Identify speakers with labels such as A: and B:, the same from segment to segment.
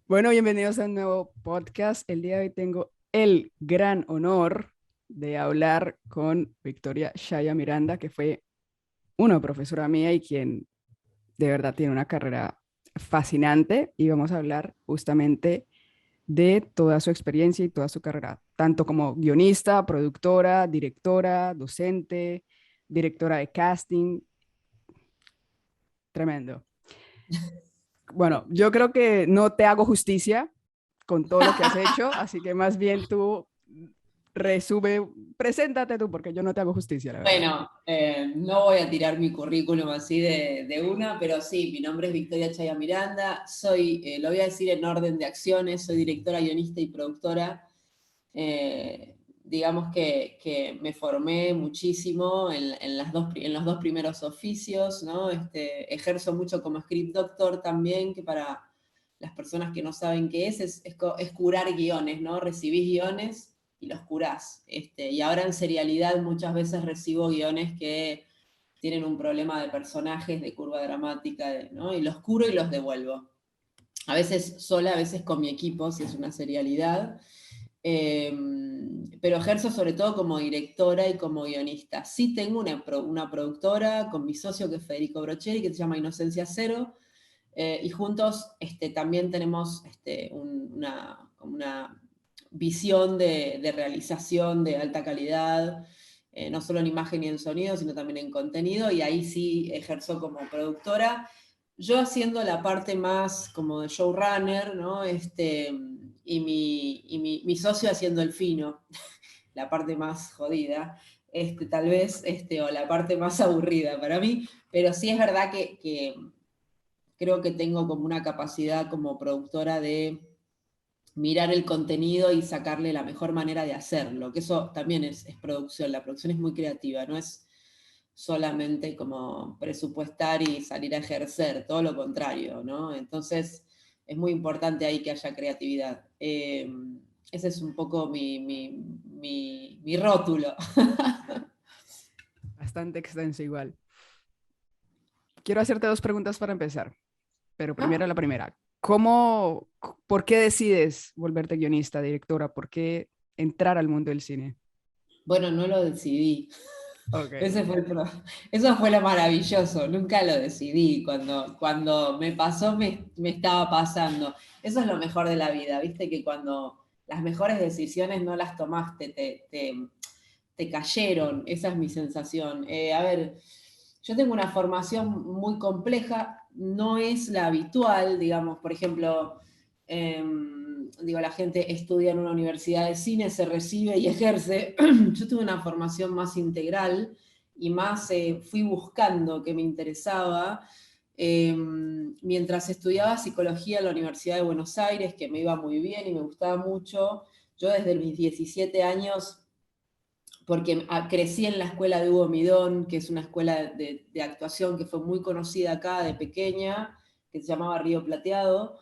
A: Bueno, bienvenidos a un nuevo podcast. El día de hoy tengo el gran honor de hablar con Victoria Shaya Miranda, que fue una profesora mía y quien de verdad tiene una carrera fascinante. Y vamos a hablar justamente de toda su experiencia y toda su carrera, tanto como guionista, productora, directora, docente, directora de casting. Tremendo. Bueno, yo creo que no te hago justicia con todo lo que has hecho, así que más bien tú resume, preséntate tú, porque yo no te hago justicia, la verdad.
B: Bueno, no voy a tirar mi currículum así de una, pero sí, mi nombre es Victoria Chaya Miranda, lo voy a decir en orden de acciones, soy directora, guionista y productora. Digamos que me formé muchísimo en los dos primeros oficios, ¿no? Ejerzo mucho como script doctor también, que para las personas que no saben qué es curar guiones, ¿no? Recibís guiones y los curás. Y ahora en serialidad muchas veces recibo guiones que tienen un problema de personajes, de curva dramática, ¿no? Y los curo y los devuelvo. A veces sola, a veces con mi equipo, si es una serialidad. Eh, pero ejerzo sobre todo como directora y como guionista. Sí tengo una productora con mi socio que es Federico Brocheri, que se llama Inocencia Cero, y juntos también tenemos una visión de realización de alta calidad, no solo en imagen y en sonido, sino también en contenido, y ahí sí ejerzo como productora, yo haciendo la parte más como de showrunner, ¿no? Mi socio haciendo el fino, la parte más jodida, tal vez, o la parte más aburrida para mí, pero sí es verdad que creo que tengo como una capacidad como productora de mirar el contenido y sacarle la mejor manera de hacerlo, que eso también es producción, la producción es muy creativa, no es solamente como presupuestar y salir a ejercer, todo lo contrario, ¿no? Entonces es muy importante ahí que haya creatividad. Ese es un poco mi rótulo.
A: Bastante extenso igual. Quiero hacerte dos preguntas para empezar, pero primero la primera. ¿Cómo, por qué decides volverte guionista, directora? ¿Por qué entrar al mundo del cine?
B: Bueno, no lo decidí.
A: Ok.
B: Ese fue eso fue lo maravilloso, nunca lo decidí, cuando me pasó me estaba pasando. Eso es lo mejor de la vida, viste que cuando las mejores decisiones no las tomaste, te cayeron, esa es mi sensación. A ver, yo tengo una formación muy compleja, no es la habitual, digamos, por ejemplo, la gente estudia en una universidad de cine, se recibe y ejerce. Yo tuve una formación más integral y más fui buscando qué me interesaba. Mientras estudiaba psicología en la Universidad de Buenos Aires, que me iba muy bien y me gustaba mucho, yo desde mis 17 años porque crecí en la escuela de Hugo Midón, que es una escuela de actuación que fue muy conocida acá de pequeña, que se llamaba Río Plateado.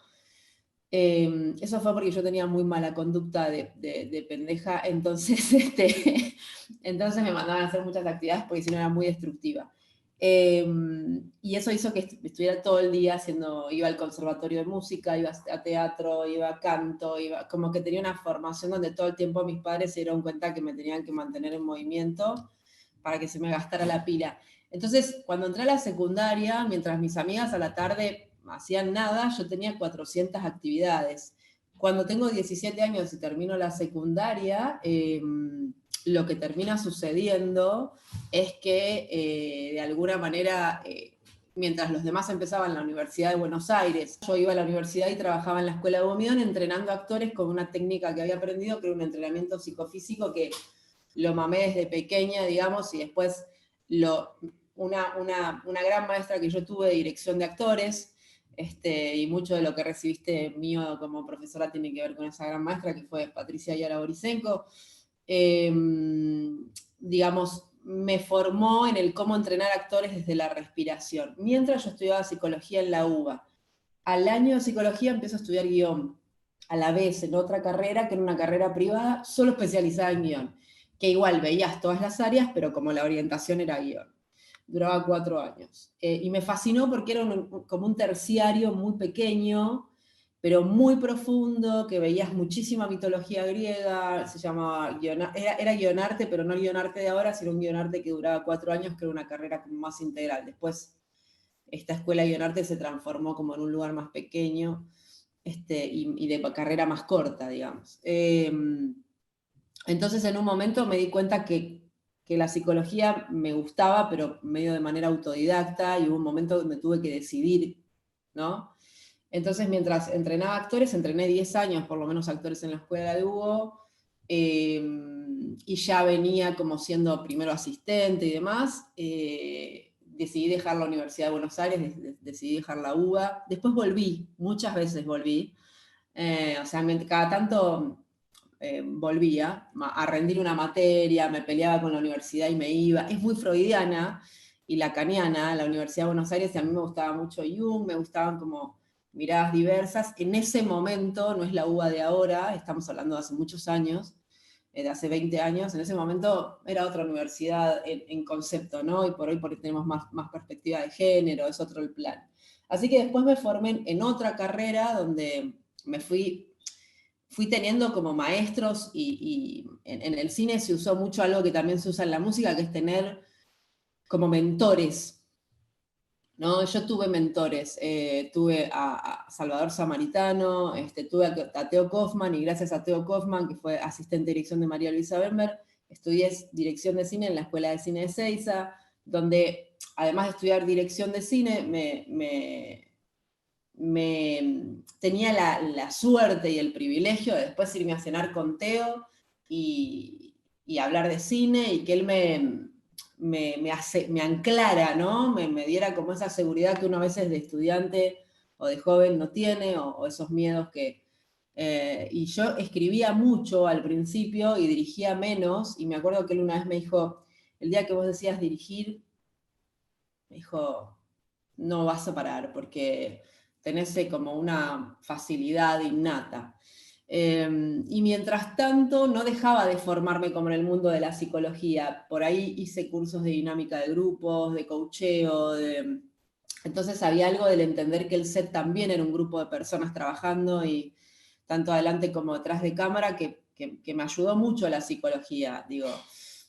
B: Eso fue porque yo tenía muy mala conducta de pendeja, entonces, entonces me mandaban a hacer muchas actividades porque si no era muy destructiva. Eh, y eso hizo que estuviera todo el día haciendo, iba al conservatorio de música, iba a teatro, iba a canto, como que tenía una formación donde todo el tiempo mis padres se dieron cuenta que me tenían que mantener en movimiento para que se me gastara la pila. Entonces, cuando entré a la secundaria, mientras mis amigas a la tarde hacían nada, yo tenía 400 actividades. Cuando tengo 17 años y termino la secundaria, lo que termina sucediendo es que de alguna manera, mientras los demás empezaban en la Universidad de Buenos Aires, yo iba a la universidad y trabajaba en la Escuela de Bomidón entrenando actores con una técnica que había aprendido, que era un entrenamiento psicofísico que lo mamé desde pequeña, digamos, y después una gran maestra que yo tuve de dirección de actores, y mucho de lo que recibiste mío como profesora tiene que ver con esa gran maestra que fue Patricia Ayala Borisenko, eh, digamos, me formó en el cómo entrenar actores desde la respiración. Mientras yo estudiaba psicología en la UBA, al año de psicología empiezo a estudiar guión, a la vez en otra carrera, que era una carrera privada, solo especializada en guión, que igual veías todas las áreas, pero como la orientación era guión. Duraba 4 años. Y me fascinó porque era como un terciario muy pequeño, pero muy profundo, que veías muchísima mitología griega, se llamaba, era guionarte, pero no el guionarte de ahora, sino un guionarte que duraba 4 años, que era una carrera como más integral. Después esta escuela de guionarte se transformó como en un lugar más pequeño, y de carrera más corta, digamos. Entonces en un momento me di cuenta que la psicología me gustaba, pero medio de manera autodidacta, y hubo un momento donde tuve que decidir, ¿no? Entonces, mientras entrenaba actores, entrené 10 años, por lo menos actores en la escuela de Hugo, y ya venía como siendo primero asistente y demás. Decidí dejar la Universidad de Buenos Aires, decidí dejar la UBA. Después volví, muchas veces volví. O sea, cada tanto volvía a rendir una materia, me peleaba con la universidad y me iba. Es muy freudiana y lacaniana la Universidad de Buenos Aires, y a mí me gustaba mucho Jung, me gustaban como miradas diversas. En ese momento, no es la UBA de ahora, estamos hablando de hace muchos años, de hace 20 años, en ese momento era otra universidad en concepto, ¿no? Y por hoy tenemos más perspectiva de género, es otro el plan. Así que después me formé en otra carrera donde me fui teniendo como maestros, y en el cine se usó mucho algo que también se usa en la música, que es tener como mentores, ¿no? Yo tuve mentores, tuve a Salvador Samaritano, tuve a Theo Kaufman, y gracias a Theo Kaufman, que fue asistente de dirección de María Luisa Bember, estudié dirección de cine en la Escuela de Cine de Ezeiza, donde además de estudiar dirección de cine, tenía la suerte y el privilegio de después irme a cenar con Teo y hablar de cine, y que él me anclara, ¿no? Me diera como esa seguridad que uno a veces de estudiante o de joven no tiene, o esos miedos que... y yo escribía mucho al principio y dirigía menos, y me acuerdo que él una vez me dijo, el día que vos decías dirigir, me dijo, no vas a parar, porque tenés como una facilidad innata. Y mientras tanto no dejaba de formarme como en el mundo de la psicología. Por ahí hice cursos de dinámica de grupos, de coacheo, entonces había algo del entender que el set también era un grupo de personas trabajando, y tanto adelante como detrás de cámara, que me ayudó mucho la psicología, digo.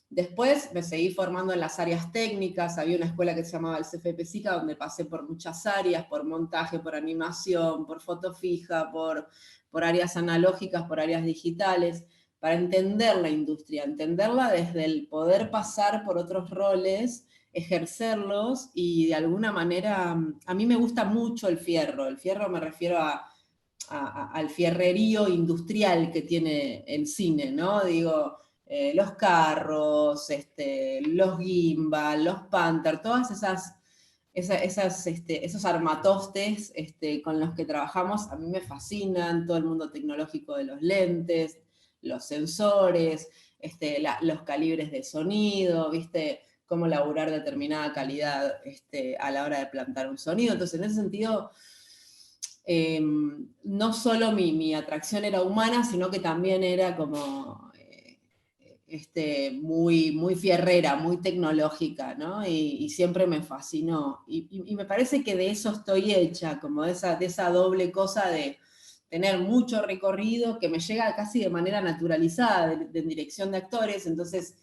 B: Después me seguí formando en las áreas técnicas, había una escuela que se llamaba el CFP SICA, donde pasé por muchas áreas, por montaje, por animación, por foto fija, por áreas analógicas, por áreas digitales, para entender la industria, entenderla desde el poder pasar por otros roles, ejercerlos, y de alguna manera, a mí me gusta mucho el fierro me refiero al fierrerío industrial que tiene el cine, ¿no? Digo, los carros, los gimbal, los Panther, todas esos armatostes con los que trabajamos, a mí me fascinan, todo el mundo tecnológico de los lentes, los sensores, los calibres de sonido, ¿viste? Cómo laburar determinada calidad a la hora de plantar un sonido. Entonces, en ese sentido, no solo mi atracción era humana, sino que también era como muy fierrera, muy tecnológica, ¿no? Y siempre me fascinó. Y me parece que de eso estoy hecha, como de esa doble cosa de tener mucho recorrido que me llega casi de manera naturalizada de dirección de actores. Entonces,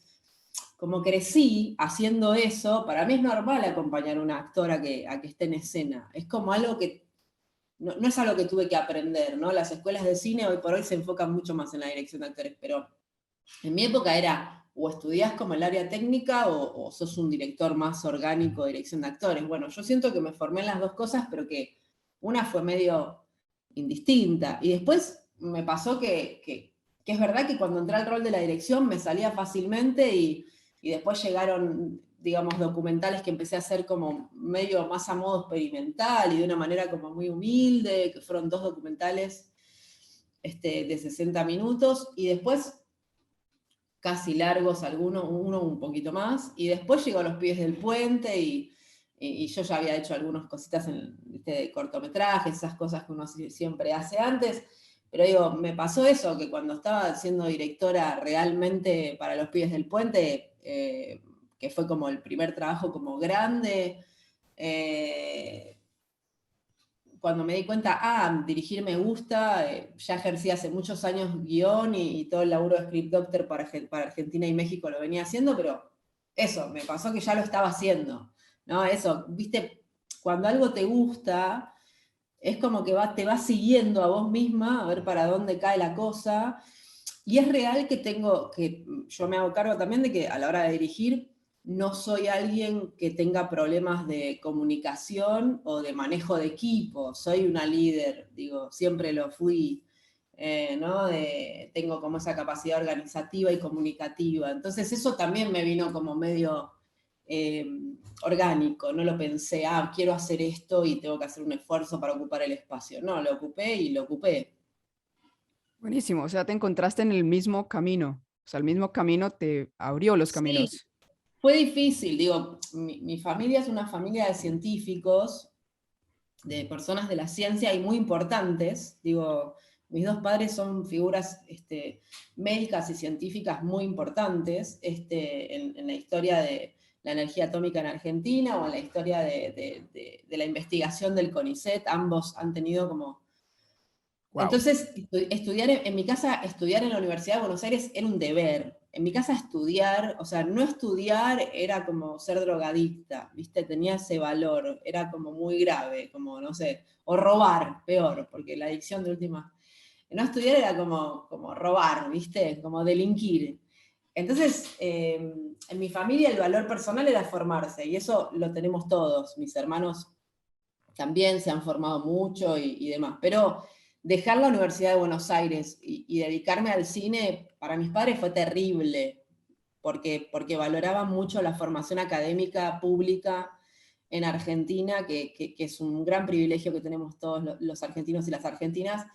B: como crecí haciendo eso, para mí es normal acompañar a una actora a que esté en escena. Es como algo que no es algo que tuve que aprender, ¿no? Las escuelas de cine hoy por hoy se enfocan mucho más en la dirección de actores, pero en mi época era, o estudiás como el área técnica, o sos un director más orgánico de dirección de actores. Bueno, yo siento que me formé en las dos cosas, pero que una fue medio indistinta. Y después me pasó que es verdad que cuando entré al rol de la dirección me salía fácilmente, y después llegaron, digamos, documentales que empecé a hacer como medio más a modo experimental y de una manera como muy humilde, que fueron 2 documentales de 60 minutos, y después casi largos algunos, uno un poquito más, y después llegó a Los Pies del Puente, y yo ya había hecho algunas cositas de cortometrajes, esas cosas que uno siempre hace antes, pero digo, me pasó eso, que cuando estaba siendo directora realmente para Los Pies del Puente, que fue como el primer trabajo como grande, cuando me di cuenta, dirigir me gusta, ya ejercí hace muchos años guión y todo el laburo de script doctor para Argentina y México lo venía haciendo, pero eso, me pasó que ya lo estaba haciendo, ¿no? Eso, viste, cuando algo te gusta, es como que te va siguiendo a vos misma a ver para dónde cae la cosa, y es real que yo me hago cargo también de que a la hora de dirigir, no soy alguien que tenga problemas de comunicación o de manejo de equipo, soy una líder, digo, siempre lo fui, ¿no? Tengo como esa capacidad organizativa y comunicativa, entonces eso también me vino como medio eh, orgánico, no lo pensé, quiero hacer esto y tengo que hacer un esfuerzo para ocupar el espacio, no, lo ocupé y lo ocupé.
A: Buenísimo, o sea, te encontraste en el mismo camino, o sea, el mismo camino te abrió los
B: Sí,
A: caminos.
B: fue difícil, digo, mi familia es una familia de científicos, de personas de la ciencia y muy importantes, digo, mis dos padres son figuras médicas y científicas muy importantes en la historia de la energía atómica en Argentina o en la historia de la investigación del CONICET, ambos han tenido como...
A: Wow.
B: Entonces, estudiar en mi casa, estudiar en la Universidad de Buenos Aires era un deber. En mi casa estudiar, o sea, no estudiar era como ser drogadicta, ¿viste? Tenía ese valor, era como muy grave, como, no sé, o robar, peor, porque la adicción de última... No estudiar era como robar, ¿viste? Como delinquir. Entonces, en mi familia el valor personal era formarse, y eso lo tenemos todos. Mis hermanos también se han formado mucho y demás. Pero dejar la Universidad de Buenos Aires y dedicarme al cine, para mis padres fue terrible, porque valoraban mucho la formación académica pública en Argentina, que es un gran privilegio que tenemos todos los argentinos y las argentinas,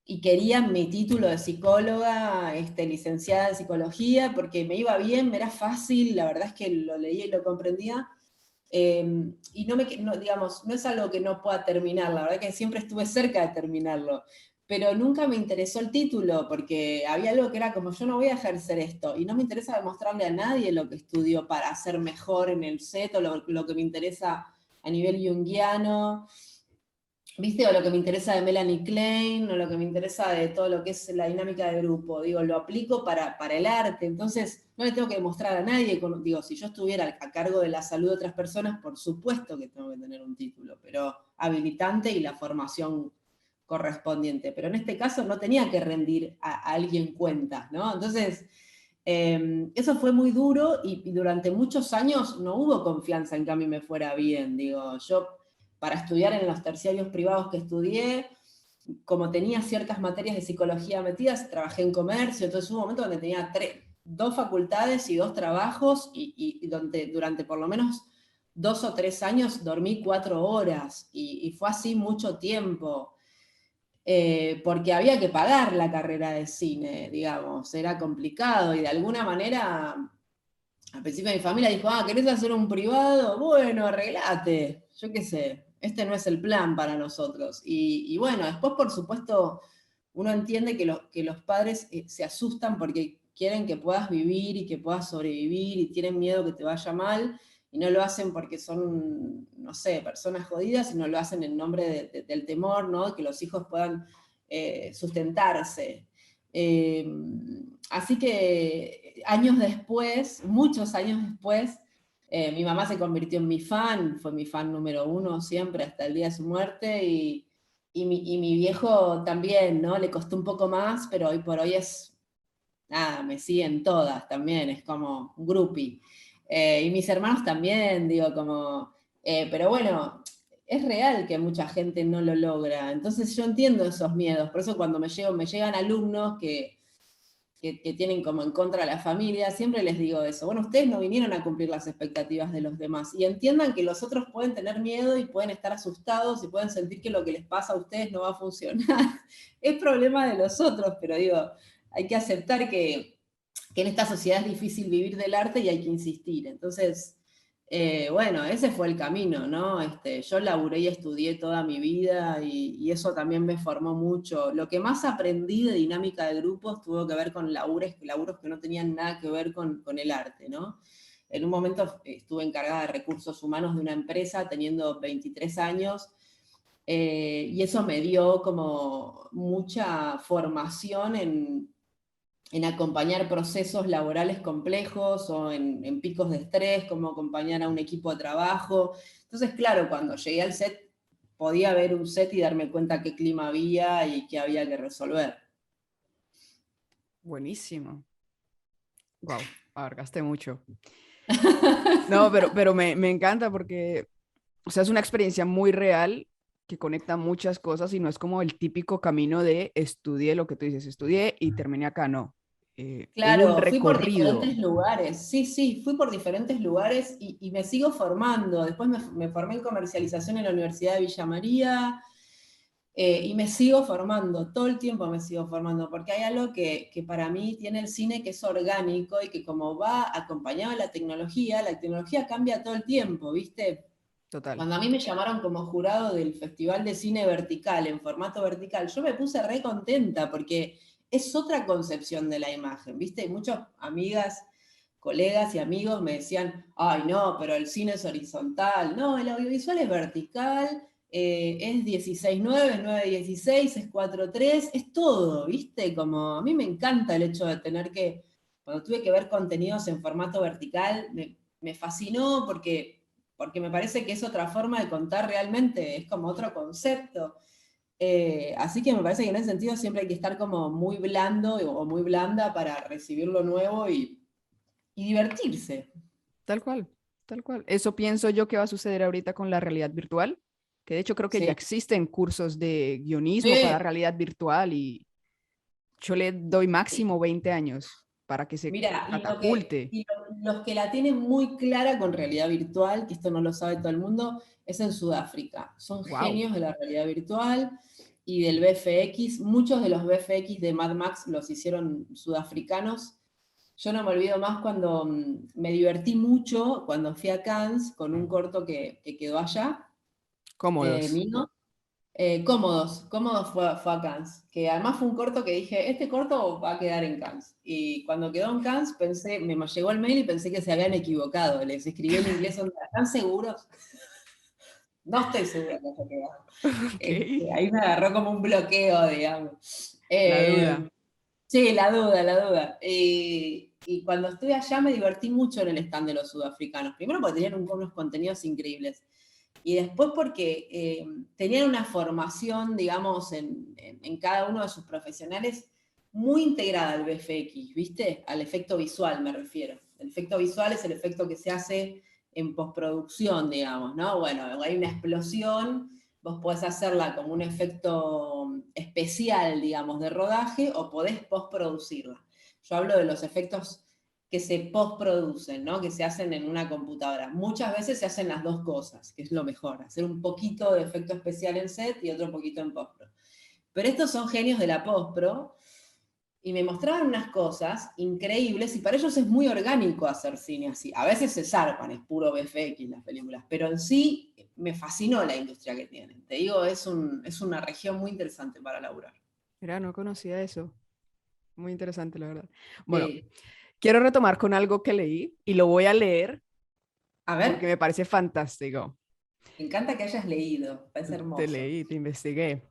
B: y querían mi título de psicóloga, licenciada en psicología, porque me iba bien, me era fácil, la verdad es que lo leía y lo comprendía, y digamos, no es algo que no pueda terminar, la verdad que siempre estuve cerca de terminarlo, pero nunca me interesó el título, porque había algo que era como, yo no voy a ejercer esto, y no me interesa demostrarle a nadie lo que estudio para ser mejor en el set, o lo que me interesa a nivel junguiano, ¿viste? O lo que me interesa de Melanie Klein, o lo que me interesa de todo lo que es la dinámica de grupo. Digo, lo aplico para el arte, entonces no le tengo que demostrar a nadie. Digo, si yo estuviera a cargo de la salud de otras personas, por supuesto que tengo que tener un título, pero habilitante y la formación correspondiente. Pero en este caso no tenía que rendir a alguien cuentas, ¿no? Entonces, eso fue muy duro y durante muchos años no hubo confianza en que a mí me fuera bien. Digo, yo para estudiar en los terciarios privados que estudié, como tenía ciertas materias de psicología metidas, trabajé en comercio, entonces hubo un momento donde tenía dos facultades y dos trabajos, y donde durante por lo menos 2 o 3 años dormí 4 horas, y fue así mucho tiempo. Porque había que pagar la carrera de cine, digamos, era complicado, y de alguna manera, al principio mi familia dijo, ¿querés hacer un privado? Bueno, arreglate, yo qué sé, este no es el plan para nosotros. Y bueno, después por supuesto uno entiende que los padres se asustan porque quieren que puedas vivir y que puedas sobrevivir y tienen miedo que te vaya mal, y no lo hacen porque son, no sé, personas jodidas, sino lo hacen en nombre del temor, ¿no? Que los hijos puedan sustentarse. Eh, Así que años después, muchos años después, mi mamá se convirtió en mi fan, fue mi fan número uno siempre hasta el día de su muerte, y mi viejo también, ¿no? Le costó un poco más, pero hoy por hoy nada, me siguen todas también, es como un groupie. Y mis hermanos también, digo, pero bueno, es real que mucha gente no lo logra, entonces yo entiendo esos miedos, por eso cuando me llegan alumnos que tienen como en contra a la familia, siempre les digo eso, bueno, ustedes no vinieron a cumplir las expectativas de los demás, y entiendan que los otros pueden tener miedo y pueden estar asustados y pueden sentir que lo que les pasa a ustedes no va a funcionar, es problema de los otros, pero digo, hay que aceptar que en esta sociedad es difícil vivir del arte y hay que insistir. Entonces, bueno, ese fue el camino, ¿no? Yo laburé y estudié toda mi vida y eso también me formó mucho. Lo que más aprendí de dinámica de grupos tuvo que ver con laburos que no tenían nada que ver con el arte, ¿no? En un momento estuve encargada de recursos humanos de una empresa teniendo 23 años, Y eso me dio como mucha formación en acompañar procesos laborales complejos o en picos de estrés, cómo acompañar a un equipo de trabajo. Entonces, claro, cuando llegué al set, podía ver un set y darme cuenta qué clima había y qué había que resolver.
A: Buenísimo. Wow, abarcaste mucho. No, pero me encanta porque, o sea, es una experiencia muy real que conecta muchas cosas y no es como el típico camino de estudié lo que tú dices, estudié y terminé acá, no. Hubo un
B: Claro, fui por
A: recorrido.
B: diferentes lugares, sí, sí, fui por diferentes lugares y me sigo formando. Después me formé en comercialización en la Universidad de Villa María, y me sigo formando, todo el tiempo me sigo formando, porque hay algo que para mí tiene el cine que es orgánico y que como va acompañado de la tecnología cambia todo el tiempo, ¿viste?
A: Total.
B: Cuando a mí me llamaron como jurado del Festival de Cine Vertical, en formato vertical, yo me puse re contenta porque es otra concepción de la imagen, ¿viste? Y muchas amigas, colegas y amigos me decían, ay no, pero el cine es horizontal. No, el audiovisual es vertical, es 16:9, es 9:16, es 4:3, es todo, ¿viste? Como a mí me encanta el hecho de tener que, cuando tuve que ver contenidos en formato vertical, me fascinó porque me parece que es otra forma de contar realmente, es como otro concepto. Así que me parece que en ese sentido siempre hay que estar como muy blando o muy blanda para recibir lo nuevo y divertirse.
A: Tal cual, tal cual. Eso pienso yo que va a suceder ahorita con la realidad virtual, que de hecho creo que ya
B: Sí.
A: existen cursos de guionismo para realidad virtual y yo le doy máximo 20 años para que se
B: Mira,
A: catapulte.
B: los que la tienen muy clara con realidad virtual, que esto no lo sabe todo el mundo, es en Sudáfrica. Son
A: Wow.
B: genios de la realidad virtual y del VFX. Muchos de los VFX de Mad Max los hicieron sudafricanos. Yo no me olvido más cuando me divertí mucho cuando fui a Cannes con un corto que quedó allá,
A: Cómodos.
B: mío. Cómodos fue a Cannes, que además fue un corto que dije, este corto va a quedar en Cannes. Y cuando quedó en Cannes, pensé, me llegó el mail y pensé que se habían equivocado. Les escribí en inglés, ¿están seguros? No estoy segura que haya quedado.
A: Ok.
B: Ahí me agarró como un bloqueo, digamos.
A: La duda.
B: Sí, la duda, la duda. Y cuando estuve allá me divertí mucho en el stand de los sudafricanos. Primero porque tenían unos contenidos increíbles. Y después porque tenían una formación, digamos, en cada uno de sus profesionales muy integrada al VFX, ¿viste? Al efecto visual me refiero. El efecto visual es el efecto que se hace en postproducción, digamos, ¿no? Bueno, hay una explosión, vos podés hacerla como un efecto especial, digamos, de rodaje o podés postproducirla. Yo hablo de los efectos que se postproducen, ¿no? Que se hacen en una computadora. Muchas veces se hacen las dos cosas, que es lo mejor, hacer un poquito de efecto especial en set y otro poquito en postpro. Pero estos son genios de la postpro y me mostraban unas cosas increíbles y para ellos es muy orgánico hacer cine así. A veces se zarpan, es puro VFX las películas, pero en sí me fascinó la industria que tienen. Te digo, es una región muy interesante para laburar.
A: Mira, no conocía eso. Muy interesante, la verdad. Bueno,
B: Sí.
A: quiero retomar con algo que leí y lo voy a leer
B: A
A: porque
B: ver,
A: me parece fantástico.
B: me encanta que hayas leído, parece
A: Te
B: hermoso.
A: leí, te investigué.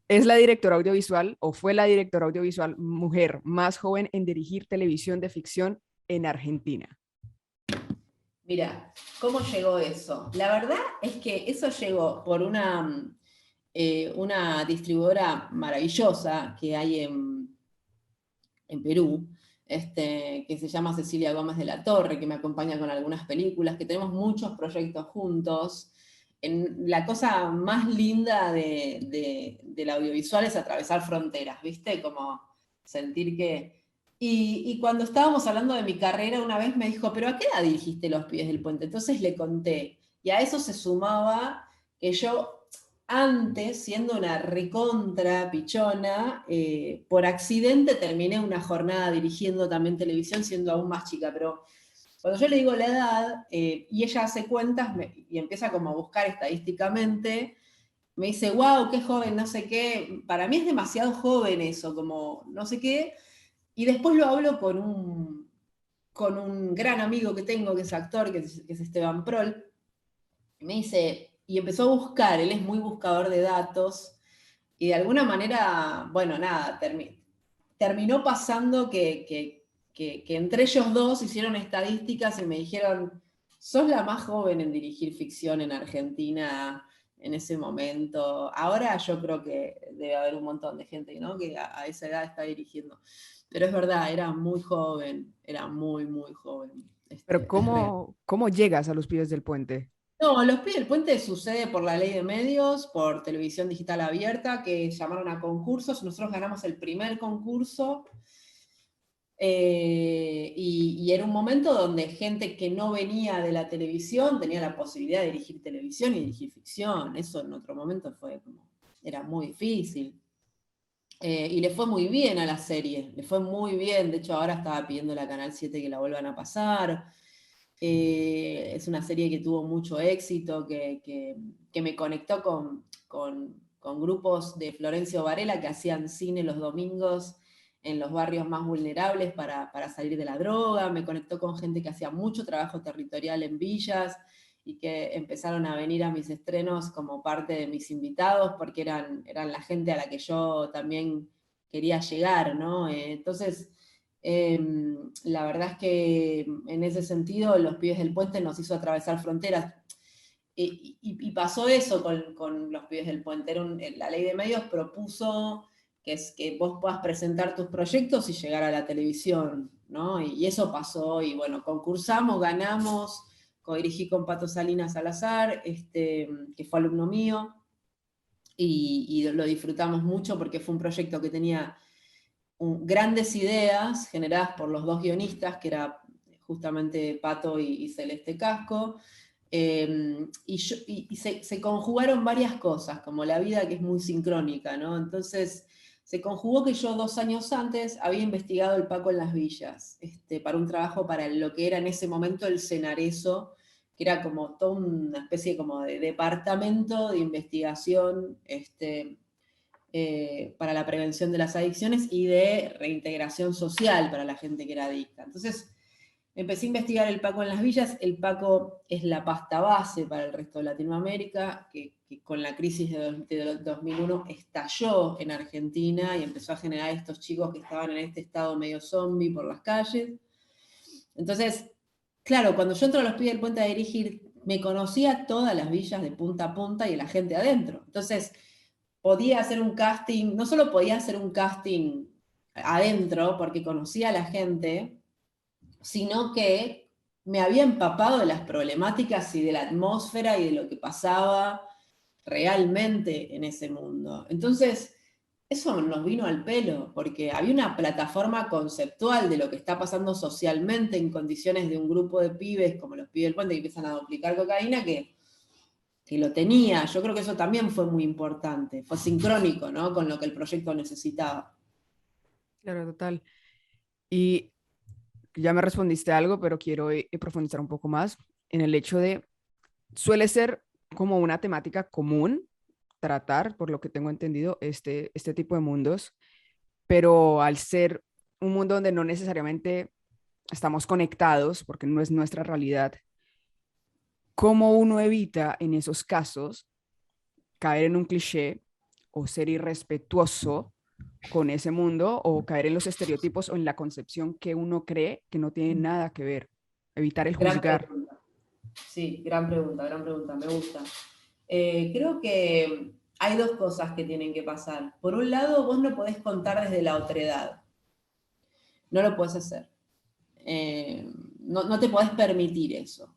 A: Es la directora audiovisual o fue la directora audiovisual mujer más joven en dirigir televisión de ficción en Argentina.
B: Mira, ¿cómo llegó eso? La verdad es que eso llegó por una distribuidora maravillosa que hay en Perú, que se llama Cecilia Gómez de la Torre, que me acompaña con algunas películas, que tenemos muchos proyectos juntos. La cosa más linda del audiovisual es atravesar fronteras, ¿viste? Como sentir que... Y cuando estábamos hablando de mi carrera, una vez me dijo, ¿pero a qué edad dirigiste Los Pies del Puente? Entonces le conté. Y a eso se sumaba que yo antes, siendo una recontra pichona, por accidente terminé una jornada dirigiendo también televisión, siendo aún más chica, pero cuando yo le digo la edad, y ella hace cuentas y empieza como a buscar estadísticamente, me dice, wow, qué joven, no sé qué, para mí es demasiado joven eso, como no sé qué, y después lo hablo con un gran amigo que tengo, que es actor, que es Esteban Prol, y me dice, y empezó a buscar, él es muy buscador de datos, y de alguna manera, bueno, nada, terminó pasando que entre ellos dos hicieron estadísticas y me dijeron, sos la más joven en dirigir ficción en Argentina en ese momento. Ahora yo creo que debe haber un montón de gente, ¿no?, que a esa edad está dirigiendo. Pero es verdad, era muy joven, era muy, muy joven.
A: Pero
B: Es real.
A: ¿cómo llegas a Los Pibes del Puente?
B: No, Los Pies del Puente sucede por la ley de medios, por televisión digital abierta, que llamaron a concursos. Nosotros ganamos el primer concurso, y era un momento donde gente que no venía de la televisión tenía la posibilidad de dirigir televisión y dirigir ficción. Eso en otro momento era muy difícil. Y le fue muy bien a la serie, le fue muy bien. De hecho, ahora estaba pidiendo a Canal 7 que la vuelvan a pasar. Es una serie que tuvo mucho éxito, que me conectó con grupos de Florencio Varela que hacían cine los domingos en los barrios más vulnerables para salir de la droga. Me conectó con gente que hacía mucho trabajo territorial en villas y que empezaron a venir a mis estrenos como parte de mis invitados, porque eran la gente a la que yo también quería llegar, ¿no? Entonces, la verdad es que en ese sentido Los Pibes del Puente nos hizo atravesar fronteras. Y pasó eso con Los Pibes del Puente. La ley de medios propuso que es que vos puedas presentar tus proyectos y llegar a la televisión, ¿no? Y eso pasó, y bueno, concursamos, ganamos, codirigí con Pato Salinas Salazar, que fue alumno mío, y lo disfrutamos mucho porque fue un proyecto que tenía grandes ideas generadas por los dos guionistas, que era justamente Pato y Celeste Casco, y se conjugaron varias cosas, como la vida, que es muy sincrónica, ¿no? Entonces, se conjugó que yo 2 años antes había investigado el Paco en las villas, para un trabajo para lo que era en ese momento el Cenareso, que era como toda una especie como de departamento de investigación, para la prevención de las adicciones y de reintegración social para la gente que era adicta. Entonces, empecé a investigar el Paco en las villas. El Paco es la pasta base para el resto de Latinoamérica, que con la crisis de 2001 estalló en Argentina y empezó a generar estos chicos que estaban en este estado medio zombie por las calles. Entonces, claro, cuando yo entro a Los Pibes del Puente a dirigir, me conocía todas las villas de punta a punta y la gente adentro. Entonces, podía hacer un casting, no solo podía hacer un casting adentro porque conocía a la gente, sino que me había empapado de las problemáticas y de la atmósfera y de lo que pasaba realmente en ese mundo. Entonces, eso nos vino al pelo, porque había una plataforma conceptual de lo que está pasando socialmente en condiciones de un grupo de pibes, como los pibes del puente, que empiezan a duplicar cocaína, que lo tenía. Yo creo que eso también fue muy importante, fue sincrónico, ¿no?, con lo que el proyecto necesitaba.
A: Claro, total. Y ya me respondiste algo, pero quiero profundizar un poco más en el hecho de, suele ser como una temática común tratar, por lo que tengo entendido, este tipo de mundos, pero al ser un mundo donde no necesariamente estamos conectados, porque no es nuestra realidad, ¿cómo uno evita en esos casos caer en un cliché o ser irrespetuoso con ese mundo o caer en los estereotipos o en la concepción que uno cree que no tiene nada que ver? Evitar el
B: Gran
A: juzgar.
B: pregunta. Sí, gran pregunta, me gusta. Creo que hay dos cosas que tienen que pasar. Por un lado, vos no podés contar desde la otredad. No lo podés hacer. No te podés permitir eso.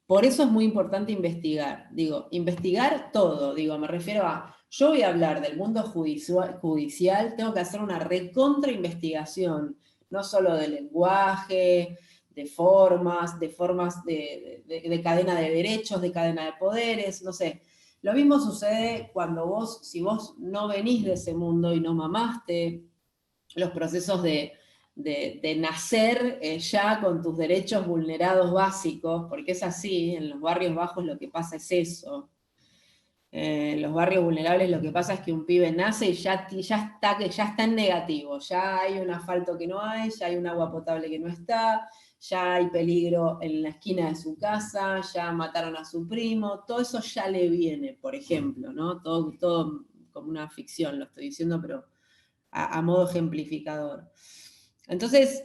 B: Por eso es muy importante investigar. Digo, investigar todo. Digo, me refiero a, yo voy a hablar del mundo judicial, tengo que hacer una recontra investigación, no solo de lenguaje, de formas de cadena de derechos, de cadena de poderes, no sé. Lo mismo sucede cuando si vos no venís de ese mundo y no mamaste los procesos de nacer ya con tus derechos vulnerados básicos, porque es así, en los barrios bajos lo que pasa es eso. En los barrios vulnerables lo que pasa es que un pibe nace y ya está en negativo, ya hay un asfalto que no hay, ya hay un agua potable que no está, ya hay peligro en la esquina de su casa, ya mataron a su primo, todo eso ya le viene, por ejemplo, ¿no? Todo como una ficción, lo estoy diciendo, pero a modo ejemplificador. Entonces,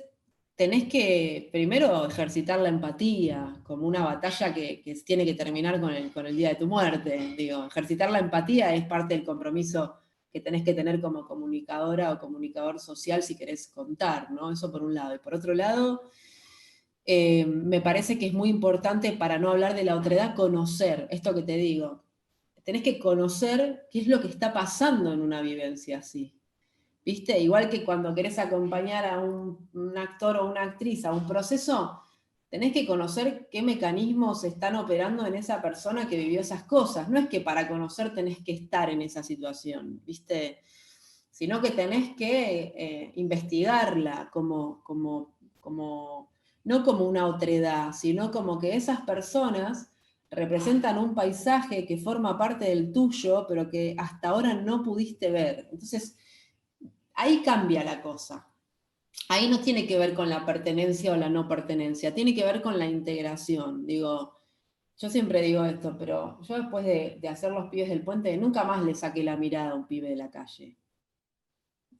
B: tenés que primero ejercitar la empatía, como una batalla que tiene que terminar con el día de tu muerte. Digo, ejercitar la empatía es parte del compromiso que tenés que tener como comunicadora o comunicador social si querés contar, ¿no? Eso por un lado. Y por otro lado, me parece que es muy importante para no hablar de la otredad, conocer, esto que te digo. Tenés que conocer qué es lo que está pasando en una vivencia así. ¿Viste? Igual que cuando querés acompañar a un actor o una actriz a un proceso, tenés que conocer qué mecanismos están operando en esa persona que vivió esas cosas. No es que para conocer tenés que estar en esa situación, ¿viste? Sino que tenés que investigarla no como una otredad, sino como que esas personas representan un paisaje que forma parte del tuyo, pero que hasta ahora no pudiste ver. Entonces, ahí cambia la cosa. Ahí no tiene que ver con la pertenencia o la no pertenencia, tiene que ver con la integración. Digo, yo siempre digo esto, pero yo después de hacer los pibes del puente, nunca más le saqué la mirada a un pibe de la calle.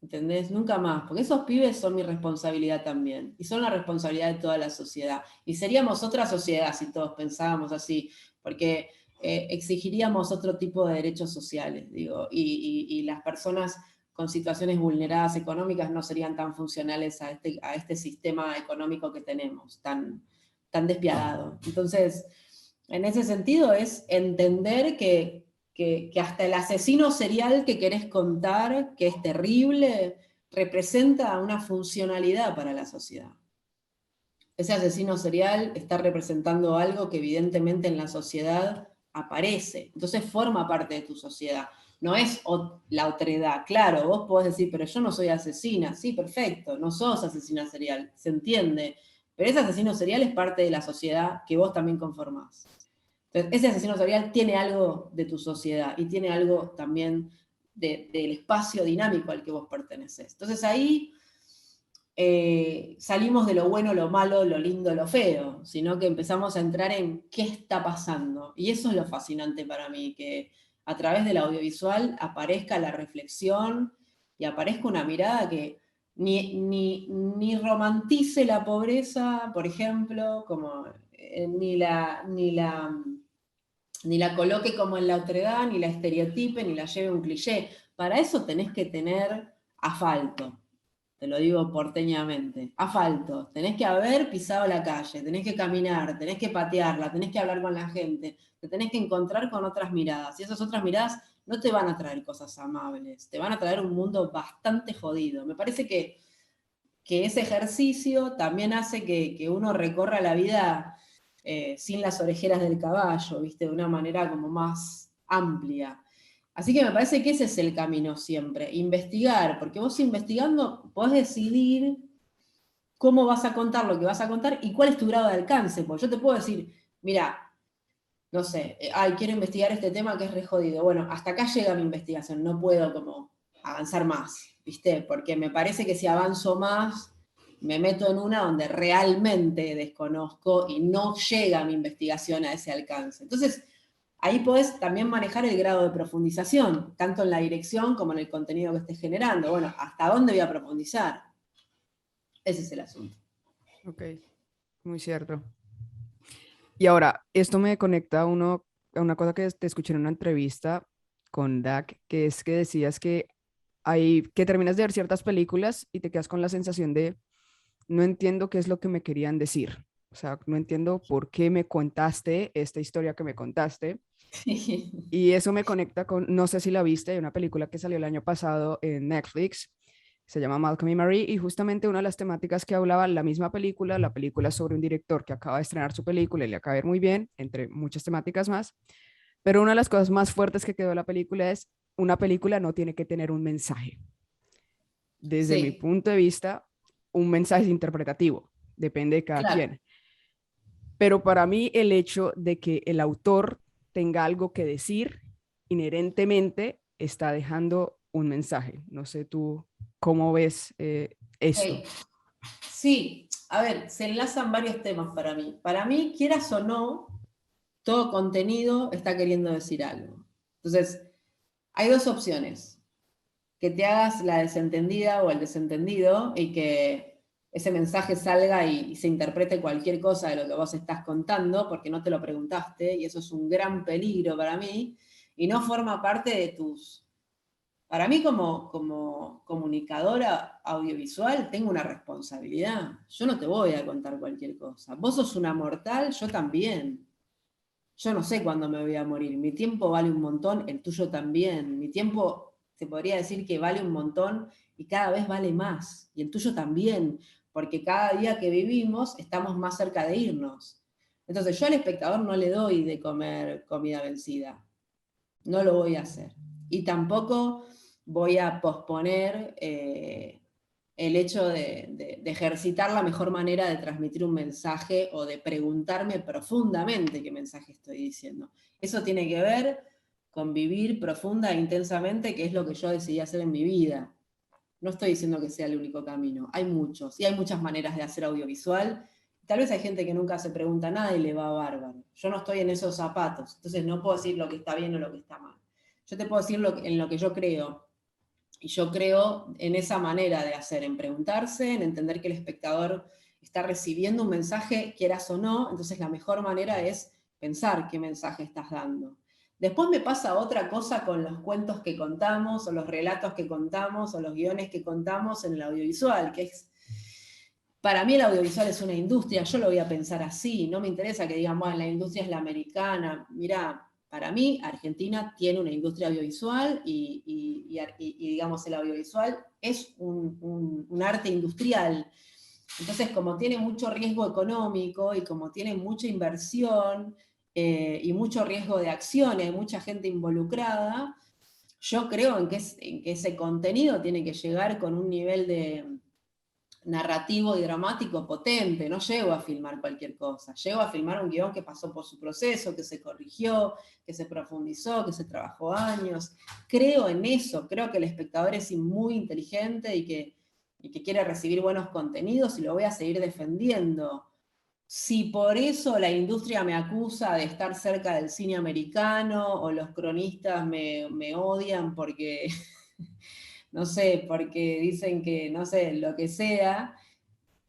B: ¿Entendés? Nunca más, porque esos pibes son mi responsabilidad también, y son la responsabilidad de toda la sociedad. Y seríamos otra sociedad si todos pensábamos así, porque exigiríamos otro tipo de derechos sociales, digo, y las personas con situaciones vulneradas económicas no serían tan funcionales a este sistema económico que tenemos, tan despiadado. Entonces, en ese sentido es entender que hasta el asesino serial que querés contar, que es terrible, representa una funcionalidad para la sociedad. Ese asesino serial está representando algo que evidentemente en la sociedad aparece, entonces forma parte de tu sociedad. No es la otredad, claro, vos podés decir, pero yo no soy asesina, sí, perfecto, no sos asesina serial, se entiende, pero ese asesino serial es parte de la sociedad que vos también conformás. Entonces, ese asesino serial tiene algo de tu sociedad y tiene algo también del espacio dinámico al que vos perteneces. Entonces ahí salimos de lo bueno, lo malo, lo lindo, lo feo, sino que empezamos a entrar en qué está pasando. Y eso es lo fascinante para mí, que a través del audiovisual aparezca la reflexión y aparezca una mirada que ni romantice la pobreza, por ejemplo, como, ni la coloque como en la otredad, ni la estereotipe, ni la lleve un cliché. Para eso tenés que tener asfalto, te lo digo porteñamente, asfalto. Tenés que haber pisado la calle, tenés que caminar, tenés que patearla, tenés que hablar con la gente, te tenés que encontrar con otras miradas. Y esas otras miradas no te van a traer cosas amables, te van a traer un mundo bastante jodido. Me parece que ese ejercicio también hace que uno recorra la vida sin las orejeras del caballo, ¿viste? De una manera como más amplia. Así que me parece que ese es el camino siempre, investigar, porque vos investigando podés decidir cómo vas a contar lo que vas a contar y cuál es tu grado de alcance, porque yo te puedo decir, mira, no sé, ay, quiero investigar este tema que es re jodido. Bueno, hasta acá llega mi investigación, no puedo como avanzar más, ¿viste? Porque me parece que si avanzo más, me meto en una donde realmente desconozco y no llega mi investigación a ese alcance. Entonces, ahí podés también manejar el grado de profundización, tanto en la dirección como en el contenido que estés generando. Bueno, ¿hasta dónde voy a profundizar? Ese es el asunto.
A: Ok, muy cierto. Y ahora, esto me conecta a una cosa que te escuché en una entrevista con Dak, que es que decías que terminas de ver ciertas películas y te quedas con la sensación de no entiendo qué es lo que me querían decir. O sea, no entiendo por qué me contaste esta historia que me contaste. Y eso me conecta con, no sé si la viste, hay una película que salió el año pasado en Netflix, se llama Malcolm y Marie, y justamente una de las temáticas que hablaba la película sobre un director que acaba de estrenar su película y le acaba de ir muy bien, entre muchas temáticas más, pero una de las cosas más fuertes que quedó de la película es, una película no tiene que tener un mensaje. Desde mi
B: Sí,
A: punto de vista, un mensaje es interpretativo, depende de cada
B: claro.
A: quien. Pero para mí el hecho de que el autor tenga algo que decir inherentemente está dejando un mensaje. No sé tú cómo ves esto.
B: Okay. Sí, A ver, se enlazan varios temas para mí. Para mí, quieras o no, todo contenido está queriendo decir algo. Entonces, hay dos opciones. Que te hagas la desentendida o el desentendido y que ese mensaje salga y se interprete cualquier cosa de lo que vos estás contando porque no te lo preguntaste, y eso es un gran peligro para mí, y no forma parte de tus... Para mí como comunicadora audiovisual tengo una responsabilidad. Yo no te voy a contar cualquier cosa. Vos sos una mortal, yo también. Yo no sé cuándo me voy a morir. Mi tiempo vale un montón, el tuyo también. Mi tiempo se podría decir que vale un montón y cada vez vale más. Y el tuyo también, porque cada día que vivimos estamos más cerca de irnos. Entonces yo al espectador no le doy de comer comida vencida. No lo voy a hacer. Y tampoco voy a posponer el hecho de ejercitar la mejor manera de transmitir un mensaje o de preguntarme profundamente qué mensaje estoy diciendo. Eso tiene que ver con vivir profunda e intensamente, que es lo que yo decidí hacer en mi vida. No estoy diciendo que sea el único camino, hay muchos, y hay muchas maneras de hacer audiovisual. Tal vez hay gente que nunca se pregunta nada y le va bárbaro. Yo no estoy en esos zapatos, entonces no puedo decir lo que está bien o lo que está mal. Yo te puedo decir en lo que yo creo. Y yo creo en esa manera de hacer, en preguntarse, en entender que el espectador está recibiendo un mensaje, quieras o no, entonces la mejor manera es pensar qué mensaje estás dando. Después me pasa otra cosa con los cuentos que contamos, o los relatos que contamos, o los guiones que contamos en el audiovisual, que es, para mí el audiovisual es una industria, yo lo voy a pensar así, no me interesa que digan, bueno, la industria es la americana. Mirá, para mí, Argentina tiene una industria audiovisual y digamos, el audiovisual es un arte industrial. Entonces, como tiene mucho riesgo económico y como tiene mucha inversión y mucho riesgo de acción, hay mucha gente involucrada, yo creo en que ese contenido tiene que llegar con un nivel de narrativo y dramático potente. No llego a filmar cualquier cosa, llego a filmar un guión que pasó por su proceso, que se corrigió, que se profundizó, que se trabajó años. Creo en eso, creo que el espectador es muy inteligente y que quiere recibir buenos contenidos, y lo voy a seguir defendiendo. Si por eso la industria me acusa de estar cerca del cine americano, o los cronistas me odian porque no sé, porque dicen que, no sé, lo que sea,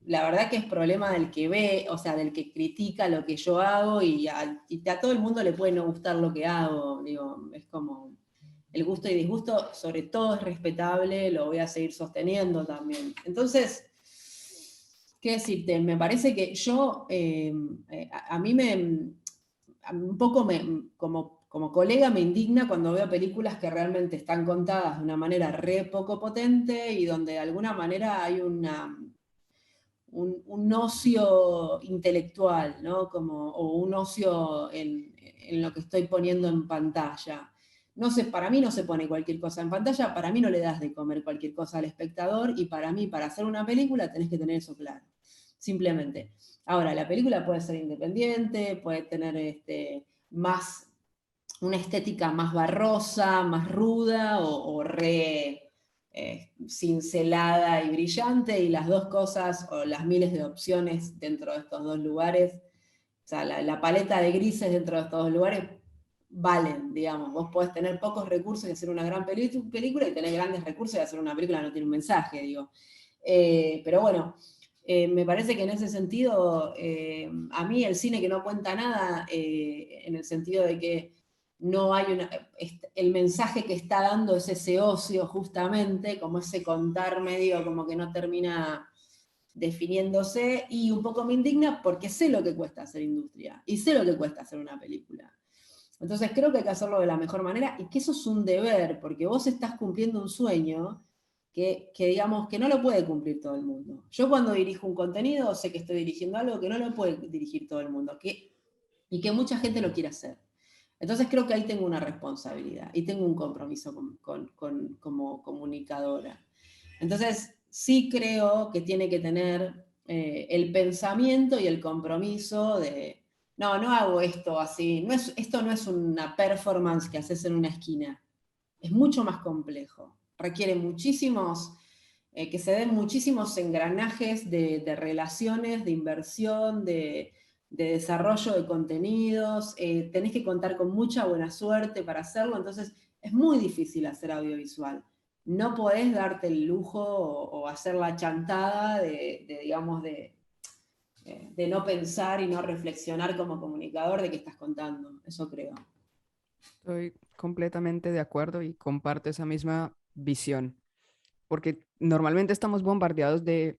B: la verdad que es problema del que ve, o sea, del que critica lo que yo hago, y a todo el mundo le puede no gustar lo que hago, digo, es como el gusto y disgusto, sobre todo es respetable, lo voy a seguir sosteniendo también. Entonces, ¿qué decirte? Me parece que yo, a mí un poco como colega me indigna cuando veo películas que realmente están contadas de una manera re poco potente y donde de alguna manera hay un ocio intelectual, ¿no? O un ocio en lo que estoy poniendo en pantalla. No sé, para mí no se pone cualquier cosa en pantalla, para mí no le das de comer cualquier cosa al espectador, y para mí, para hacer una película, tenés que tener eso claro. Simplemente. Ahora, la película puede ser independiente, puede tener una estética más barrosa, más ruda, o re cincelada y brillante, y las dos cosas, o las miles de opciones dentro de estos dos lugares, o sea, la paleta de grises dentro de estos dos lugares valen, digamos. Vos podés tener pocos recursos y hacer una gran película, y tener grandes recursos y hacer una película que no tiene un mensaje, digo. Pero bueno, me parece que en ese sentido, a mí el cine que no cuenta nada, en el sentido de que no hay el mensaje que está dando es ese ocio justamente, como ese contar medio como que no termina definiéndose, y un poco me indigna porque sé lo que cuesta hacer industria y sé lo que cuesta hacer una película. Entonces creo que hay que hacerlo de la mejor manera, y que eso es un deber, porque vos estás cumpliendo un sueño que digamos que no lo puede cumplir todo el mundo. Yo cuando dirijo un contenido sé que estoy dirigiendo algo que no lo puede dirigir todo el mundo, y que mucha gente lo quiere hacer. Entonces creo que ahí tengo una responsabilidad y tengo un compromiso como comunicadora. Entonces sí creo que tiene que tener el pensamiento y el compromiso de, no hago esto así, esto no es una performance que haces en una esquina, es mucho más complejo, requiere muchísimos que se den muchísimos engranajes de relaciones, de inversión, de desarrollo de contenidos, tenés que contar con mucha buena suerte para hacerlo, entonces es muy difícil hacer audiovisual. No podés darte el lujo o hacer la chantada digamos, de no pensar y no reflexionar como comunicador de qué estás contando, eso creo.
A: Estoy completamente de acuerdo y comparto esa misma visión, porque normalmente estamos bombardeados de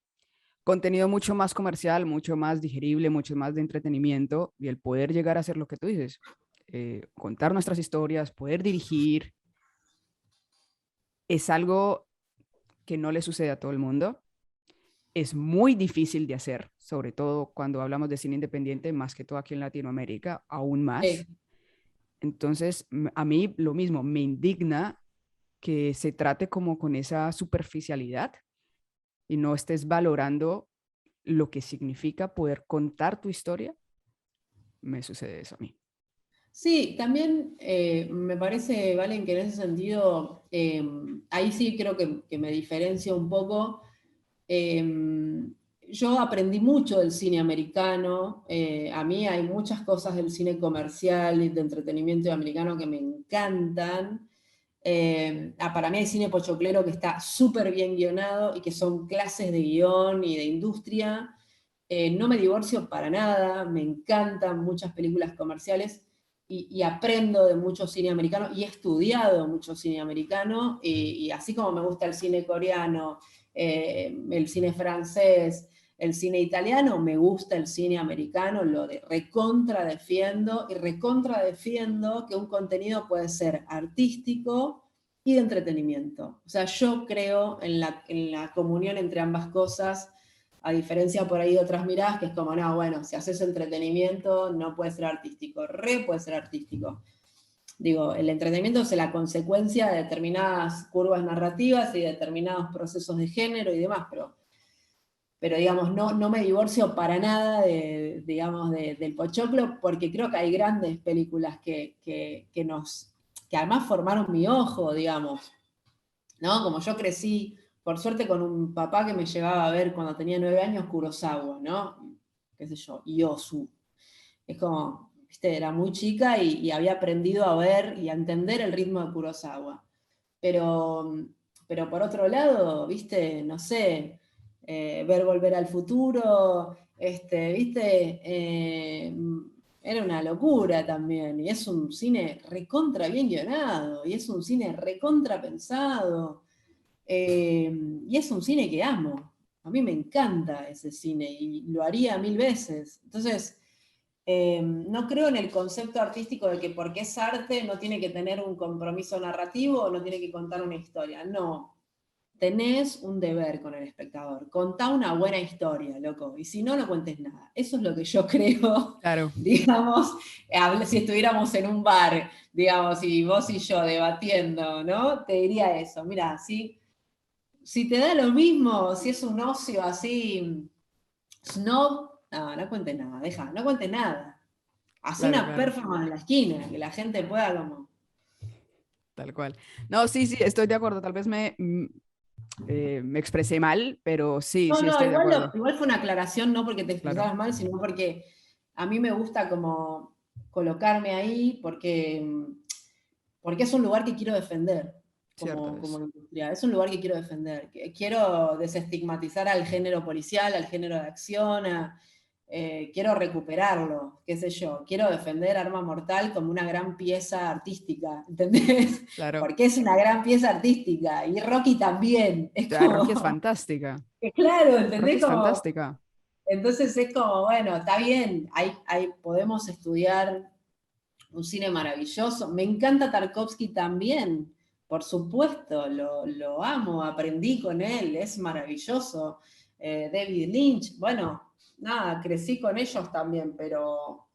A: contenido mucho más comercial, mucho más digerible, mucho más de entretenimiento, y el poder llegar a hacer lo que tú dices, contar nuestras historias, poder dirigir, es algo que no le sucede a todo el mundo. Es muy difícil de hacer, sobre todo cuando hablamos de cine independiente, más que todo aquí en Latinoamérica, aún más.
B: Sí.
A: Entonces, a mí lo mismo, me indigna que se trate como con esa superficialidad y no estés valorando lo que significa poder contar tu historia. Me sucede eso a mí.
B: Sí, también me parece, Valen, que en ese sentido, ahí sí creo que me diferencio un poco. Yo aprendí mucho del cine americano. A mí hay muchas cosas del cine comercial y de entretenimiento americano que me encantan. Para mí hay cine pochoclero que está súper bien guionado y que son clases de guión y de industria. No me divorcio para nada, me encantan muchas películas comerciales y aprendo de mucho cine americano y he estudiado mucho cine americano y así como me gusta el cine coreano, el cine francés, el cine italiano, me gusta el cine americano, lo de recontra defiendo y recontra defiendo que un contenido puede ser artístico y de entretenimiento. O sea, yo creo en la comunión entre ambas cosas, a diferencia por ahí de otras miradas, que es como, no, bueno, si haces entretenimiento no puede ser artístico, puede ser artístico. Digo, el entretenimiento es la consecuencia de determinadas curvas narrativas y de determinados procesos de género y demás, pero digamos, no me divorcio para nada digamos, del pochoclo, porque creo que hay grandes películas que además formaron mi ojo, digamos, ¿no? Como yo crecí, por suerte, con un papá que me llevaba a ver cuando tenía 9 años Kurosawa, ¿no? Qué sé yo, Iosu. Es como, viste, era muy chica y había aprendido a ver y a entender el ritmo de Kurosawa. Pero, pero por otro lado, viste, no sé, ver Volver al Futuro, viste, era una locura también. Y es un cine recontra bien guionado, y es un cine recontra pensado. Y es un cine que amo. A mí me encanta ese cine y lo haría 1000 veces. Entonces, no creo en el concepto artístico de que porque es arte no tiene que tener un compromiso narrativo o no tiene que contar una historia. No. Tenés un deber con el espectador. Contá una buena historia, loco. Y si no, no cuentes nada. Eso es lo que yo creo,
A: Claro,
B: digamos, si estuviéramos en un bar, digamos, y vos y yo debatiendo, ¿no? Te diría eso. Mira, si te da lo mismo, si es un ocio así, snob, no cuentes nada, no cuentes nada. Haz
A: claro,
B: una
A: claro,
B: performance en la esquina, que la gente pueda como...
A: tal cual. No, sí, sí, estoy de acuerdo. Tal vez me expresé mal, pero sí,
B: No,
A: sí
B: no,
A: estoy de acuerdo.
B: igual fue una aclaración, no porque te
A: Claro,
B: expresaras mal, sino porque a mí me gusta como colocarme ahí porque es un lugar que quiero defender
A: cierto
B: como
A: es.
B: industria, es un lugar que quiero defender. Quiero desestigmatizar al género policial, al género de acción, quiero recuperarlo, qué sé yo, quiero defender Arma Mortal como una gran pieza artística, ¿entendés?
A: Claro,
B: Porque es una gran pieza artística, y Rocky también, es
A: Rocky es
B: como,
A: fantástica.
B: que claro,
A: Rocky
B: ¿entendés?
A: es
B: Como,
A: fantástica.
B: entonces es como, bueno, está bien, podemos estudiar un cine maravilloso. Me encanta Tarkovsky también, por supuesto, lo amo, aprendí con él, es maravilloso. David Lynch, bueno, nada, crecí con ellos también, pero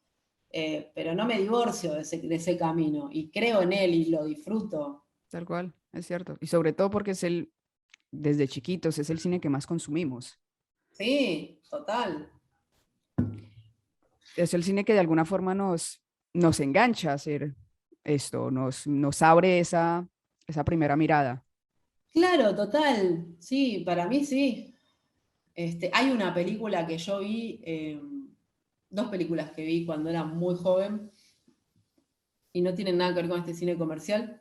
B: no me divorcio de ese camino y creo en él y lo disfruto.
A: Tal cual, es cierto. Y sobre todo porque desde chiquitos, es el cine que más consumimos.
B: Sí, total.
A: Es el cine que de alguna forma nos engancha a hacer esto, nos abre esa primera mirada.
B: Claro, total. Sí, para mí sí. Hay una película que yo vi, dos películas que vi cuando era muy joven y no tienen nada que ver con este cine comercial,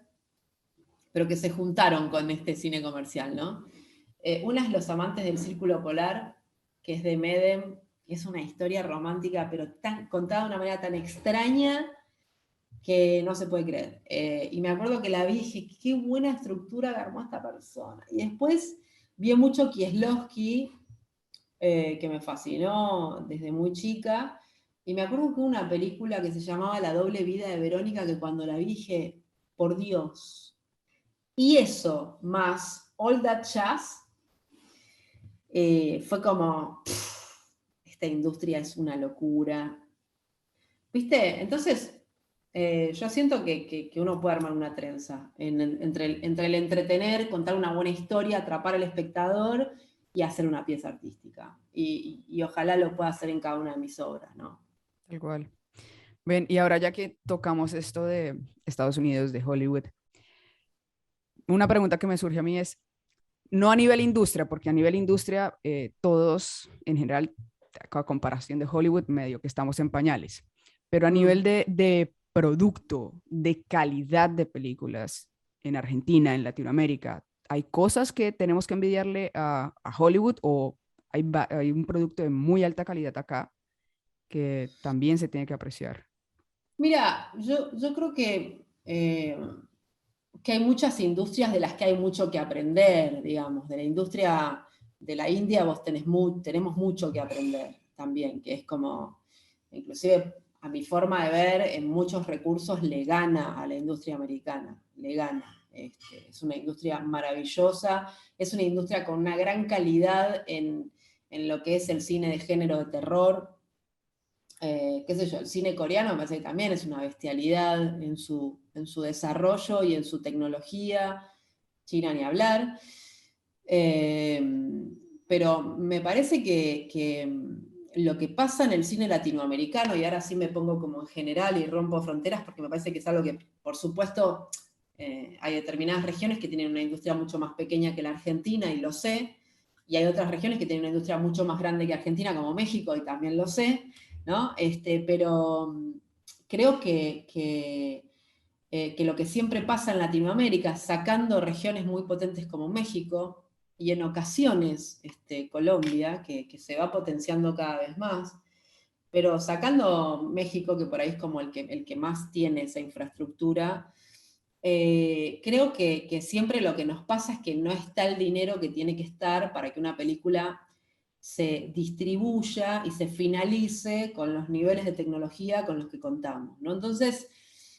B: pero que se juntaron con este cine comercial, ¿no? Una es Los amantes del Círculo Polar, que es de Medem, que es una historia romántica, pero contada de una manera tan extraña que no se puede creer. Y me acuerdo que la vi y dije, qué buena estructura que armó esta persona. Y después vi mucho Kieslowski, que me fascinó desde muy chica. Y me acuerdo que hubo una película que se llamaba La doble vida de Verónica, que cuando la vi dije, por Dios. Y eso, más All That Jazz, fue como, esta industria es una locura. ¿Viste? Entonces, yo siento que uno puede armar una trenza entre el entretener, contar una buena historia, atrapar al espectador y hacer una pieza artística. Y ojalá lo pueda hacer en cada una de mis obras, ¿no?
A: Tal cual. Ven, y ahora ya que tocamos esto de Estados Unidos, de Hollywood, una pregunta que me surge a mí es, no a nivel industria, porque a nivel industria todos en general, a comparación de Hollywood, medio que estamos en pañales, pero a nivel
B: Mm.
A: de producto, de calidad de películas en Argentina, en Latinoamérica, ¿hay cosas que tenemos que envidiarle a Hollywood o hay un producto de muy alta calidad acá que también se tiene que apreciar?
B: Mira, yo creo que hay muchas industrias de las que hay mucho que aprender, digamos. De la industria de la India vos tenemos mucho que aprender también, que es como, inclusive a mi forma de ver, en muchos recursos le gana a la industria americana, le gana. Es una industria maravillosa, es una industria con una gran calidad en lo que es el cine de género de terror. Qué sé yo, el cine coreano me parece que también es una bestialidad en su desarrollo y en su tecnología, China ni hablar. Eh, pero me parece que lo que pasa en el cine latinoamericano, y ahora sí me pongo como en general y rompo fronteras, porque me parece que es algo que, por supuesto, hay determinadas regiones que tienen una industria mucho más pequeña que la Argentina, y lo sé, y hay otras regiones que tienen una industria mucho más grande que Argentina, como México, y también lo sé, ¿no? Pero creo que lo que siempre pasa en Latinoamérica, sacando regiones muy potentes como México, y en ocasiones Colombia, que se va potenciando cada vez más, pero sacando México, que por ahí es como el que más tiene esa infraestructura, creo que siempre lo que nos pasa es que no está el dinero que tiene que estar para que una película se distribuya y se finalice con los niveles de tecnología con los que contamos, ¿no? Entonces,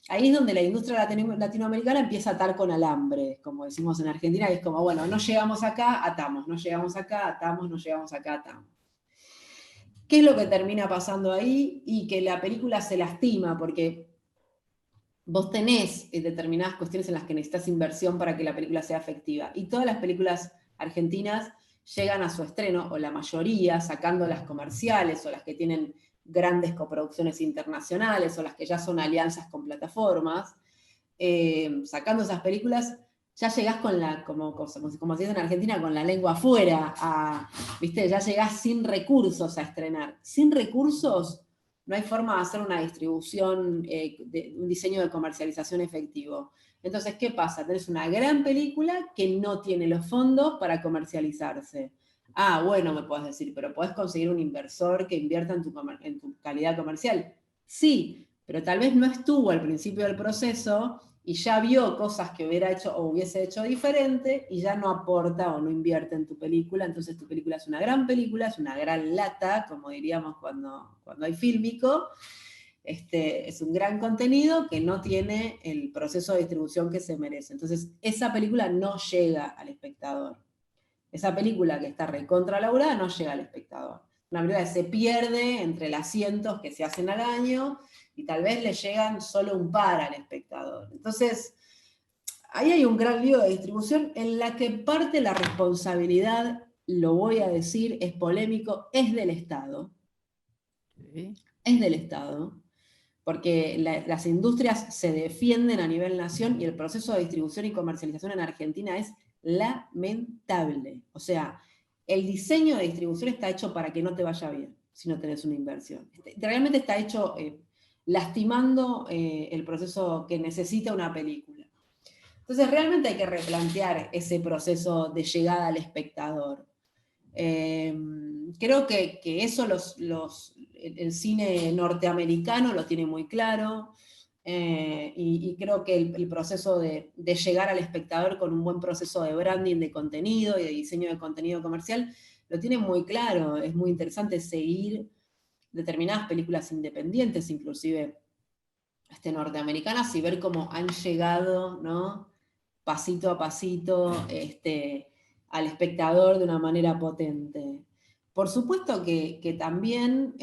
B: ahí es donde la industria latinoamericana empieza a atar con alambre, como decimos en Argentina, y es como, bueno, no llegamos acá, atamos, no llegamos acá, atamos, no llegamos acá, atamos. ¿Qué es lo que termina pasando ahí? Y que la película se lastima, porque vos tenés determinadas cuestiones en las que necesitas inversión para que la película sea efectiva. Y todas las películas argentinas llegan a su estreno, o la mayoría, sacando las comerciales o las que tienen grandes coproducciones internacionales o las que ya son alianzas con plataformas, sacando esas películas, ya llegás con como se dice en Argentina, con la lengua afuera, ¿viste? Ya llegás sin recursos a estrenar. Sin recursos no hay forma de hacer una distribución, un diseño de comercialización efectivo. Entonces, ¿qué pasa? Tenés una gran película que no tiene los fondos para comercializarse. Ah, bueno, me puedes decir, pero podés conseguir un inversor que invierta en tu calidad comercial. Sí, pero tal vez no estuvo al principio del proceso y ya vio cosas que hubiera hecho o hubiese hecho diferente y ya no aporta o no invierte en tu película. Entonces tu película es una gran película, es una gran lata, como diríamos cuando hay fílmico. Es un gran contenido que no tiene el proceso de distribución que se merece. Entonces esa película no llega al espectador. Esa película que está recontra laburada no llega al espectador. Una película que se pierde entre las cientos que se hacen al año y tal vez le llegan solo un par al espectador. Entonces, ahí hay un gran lío de distribución en la que parte la responsabilidad, lo voy a decir, es polémico, es del Estado.
A: Sí.
B: Es del Estado. Porque las industrias se defienden a nivel nación y el proceso de distribución y comercialización en Argentina es lamentable. O sea, el diseño de distribución está hecho para que no te vaya bien si no tenés una inversión. Realmente está hecho lastimando el proceso que necesita una película. Entonces realmente hay que replantear ese proceso de llegada al espectador. Creo que eso el cine norteamericano lo tiene muy claro, y creo que el proceso de llegar al espectador con un buen proceso de branding de contenido y de diseño de contenido comercial lo tiene muy claro. Es muy interesante seguir determinadas películas independientes, inclusive norteamericanas, y ver cómo han llegado, ¿no?, pasito a pasito, al espectador de una manera potente. Por supuesto que también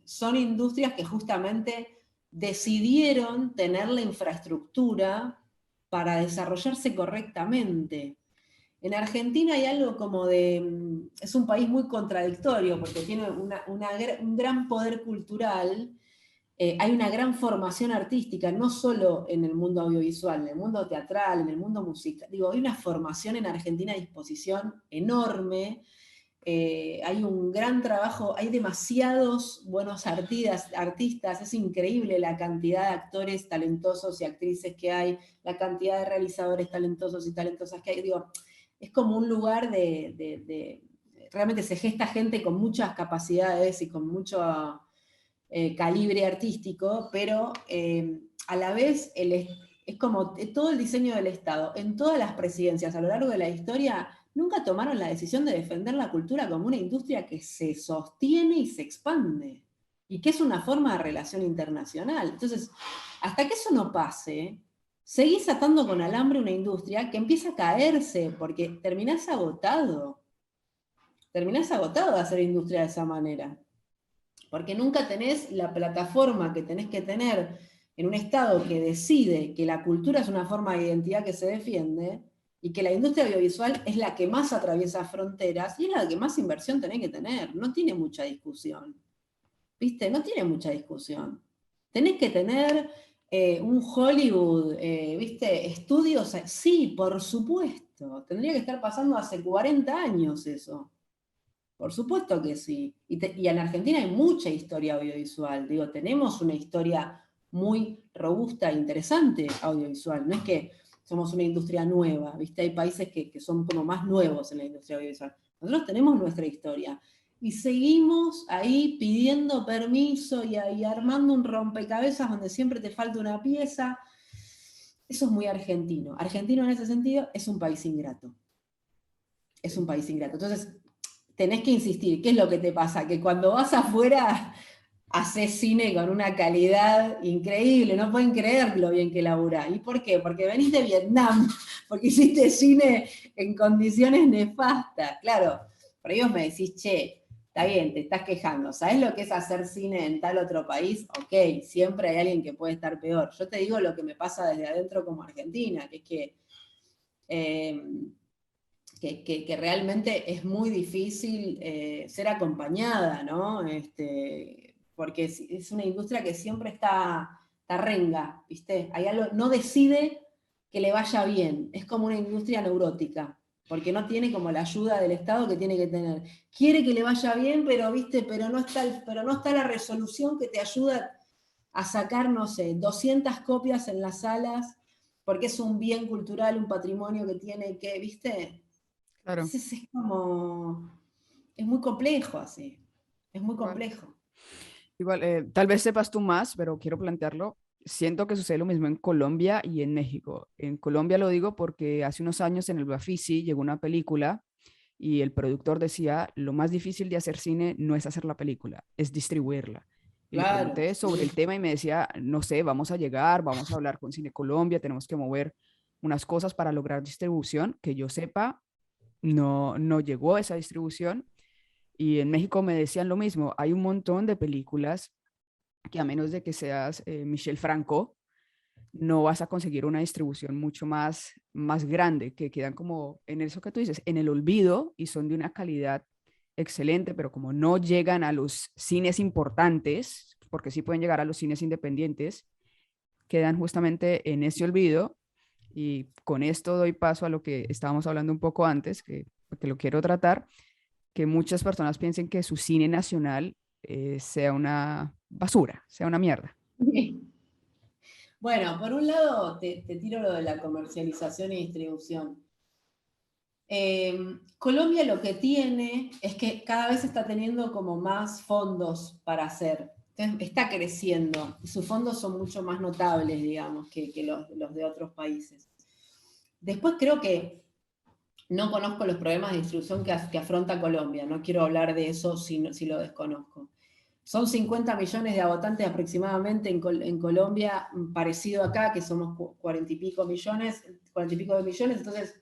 B: son industrias que justamente decidieron tener la infraestructura para desarrollarse correctamente. En Argentina hay algo como es un país muy contradictorio porque tiene un gran poder cultural. Hay una gran formación artística, no solo en el mundo audiovisual, en el mundo teatral, en el mundo musical. Digo, hay una formación en Argentina a disposición enorme. Hay un gran trabajo, hay demasiados buenos artistas, es increíble la cantidad de actores talentosos y actrices que hay, la cantidad de realizadores talentosos y talentosas que hay. Digo, es como un lugar realmente se gesta gente con muchas capacidades y con mucho calibre artístico, pero a la vez es como todo el diseño del Estado. En todas las presidencias a lo largo de la historia nunca tomaron la decisión de defender la cultura como una industria que se sostiene y se expande, y que es una forma de relación internacional. Entonces, hasta que eso no pase, seguís atando con alambre una industria que empieza a caerse, porque terminás agotado de hacer industria de esa manera. Porque nunca tenés la plataforma que tenés que tener en un Estado que decide que la cultura es una forma de identidad que se defiende, y que la industria audiovisual es la que más atraviesa fronteras y es la que más inversión tenés que tener. No tiene mucha discusión. ¿Viste? No tiene mucha discusión. Tenés que tener un Hollywood, ¿viste? Estudios. Sí, por supuesto. Tendría que estar pasando hace 40 años eso. Por supuesto que sí. Y en Argentina hay mucha historia audiovisual. Digo, tenemos una historia muy robusta e interesante audiovisual. No es que somos una industria nueva, ¿viste? Hay países que son como más nuevos en la industria audiovisual. Nosotros tenemos nuestra historia. Y seguimos ahí pidiendo permiso y armando un rompecabezas donde siempre te falta una pieza. Eso es muy argentino. Argentino en ese sentido es un país ingrato. Es un país ingrato. Entonces, tenés que insistir. ¿Qué es lo que te pasa? Que cuando vas afuera, haces cine con una calidad increíble, no pueden creer lo bien que laburás. ¿Y por qué? Porque venís de Vietnam, porque hiciste cine en condiciones nefastas. Claro, por ahí vos me decís, che, está bien, te estás quejando. ¿Sabés lo que es hacer cine en tal otro país? Ok, siempre hay alguien que puede estar peor. Yo te digo lo que me pasa desde adentro como Argentina, que es que realmente es muy difícil ser acompañada, ¿no? Porque es una industria que siempre está renga, ¿viste? Hay algo, no decide que le vaya bien, es como una industria neurótica, porque no tiene como la ayuda del Estado que tiene que tener. Quiere que le vaya bien, pero, ¿viste? Pero no está la resolución que te ayuda a sacar, no sé, 200 copias en las salas, porque es un bien cultural, un patrimonio que tiene que, ¿viste?
A: Claro.
B: Entonces es muy complejo así, es muy
A: Igual,
B: complejo.
A: igual, tal vez sepas tú más, pero quiero plantearlo. Siento que sucede lo mismo en Colombia y en México. En Colombia lo digo porque hace unos años en el Bafisi llegó una película y el productor decía, lo más difícil de hacer cine no es hacer la película, es distribuirla. Y le
B: Claro,
A: pregunté sobre el
B: sí.
A: tema y me decía, no sé, vamos a llegar, vamos a hablar con Cine Colombia, tenemos que mover unas cosas para lograr distribución. Que yo sepa, no llegó esa distribución. Y en México me decían lo mismo, hay un montón de películas que a menos de que seas Michel Franco, no vas a conseguir una distribución mucho más grande, que quedan como en eso que tú dices, en el olvido y son de una calidad excelente, pero como no llegan a los cines importantes, porque sí pueden llegar a los cines independientes, quedan justamente en ese olvido Y con esto doy paso a lo que estábamos hablando un poco antes, que lo quiero tratar, que muchas personas piensen que su cine nacional sea una basura, sea una mierda.
B: Bueno, por un lado te tiro lo de la comercialización y distribución. Colombia lo que tiene es que cada vez está teniendo como más fondos para hacer. Entonces, está creciendo. Sus fondos son mucho más notables, digamos, que los de otros países. Después creo que no conozco los problemas de distribución que afronta Colombia. No quiero hablar de eso si lo desconozco. Son 50 millones de habitantes aproximadamente en Colombia, parecido acá, que somos 40 y pico millones, 40 y pico de millones. Entonces,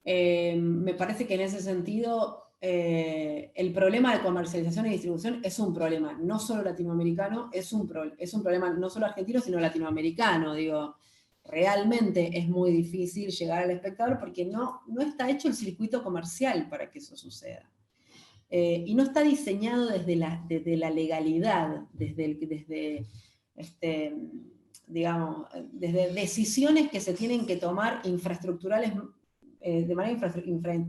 B: me parece que en ese sentido el problema de comercialización y distribución es un problema no solo latinoamericano, es un problema no solo argentino, sino latinoamericano. Digo, realmente es muy difícil llegar al espectador porque no está hecho el circuito comercial para que eso suceda. Y no está diseñado desde la legalidad, digamos, desde decisiones que se tienen que tomar infraestructurales, de manera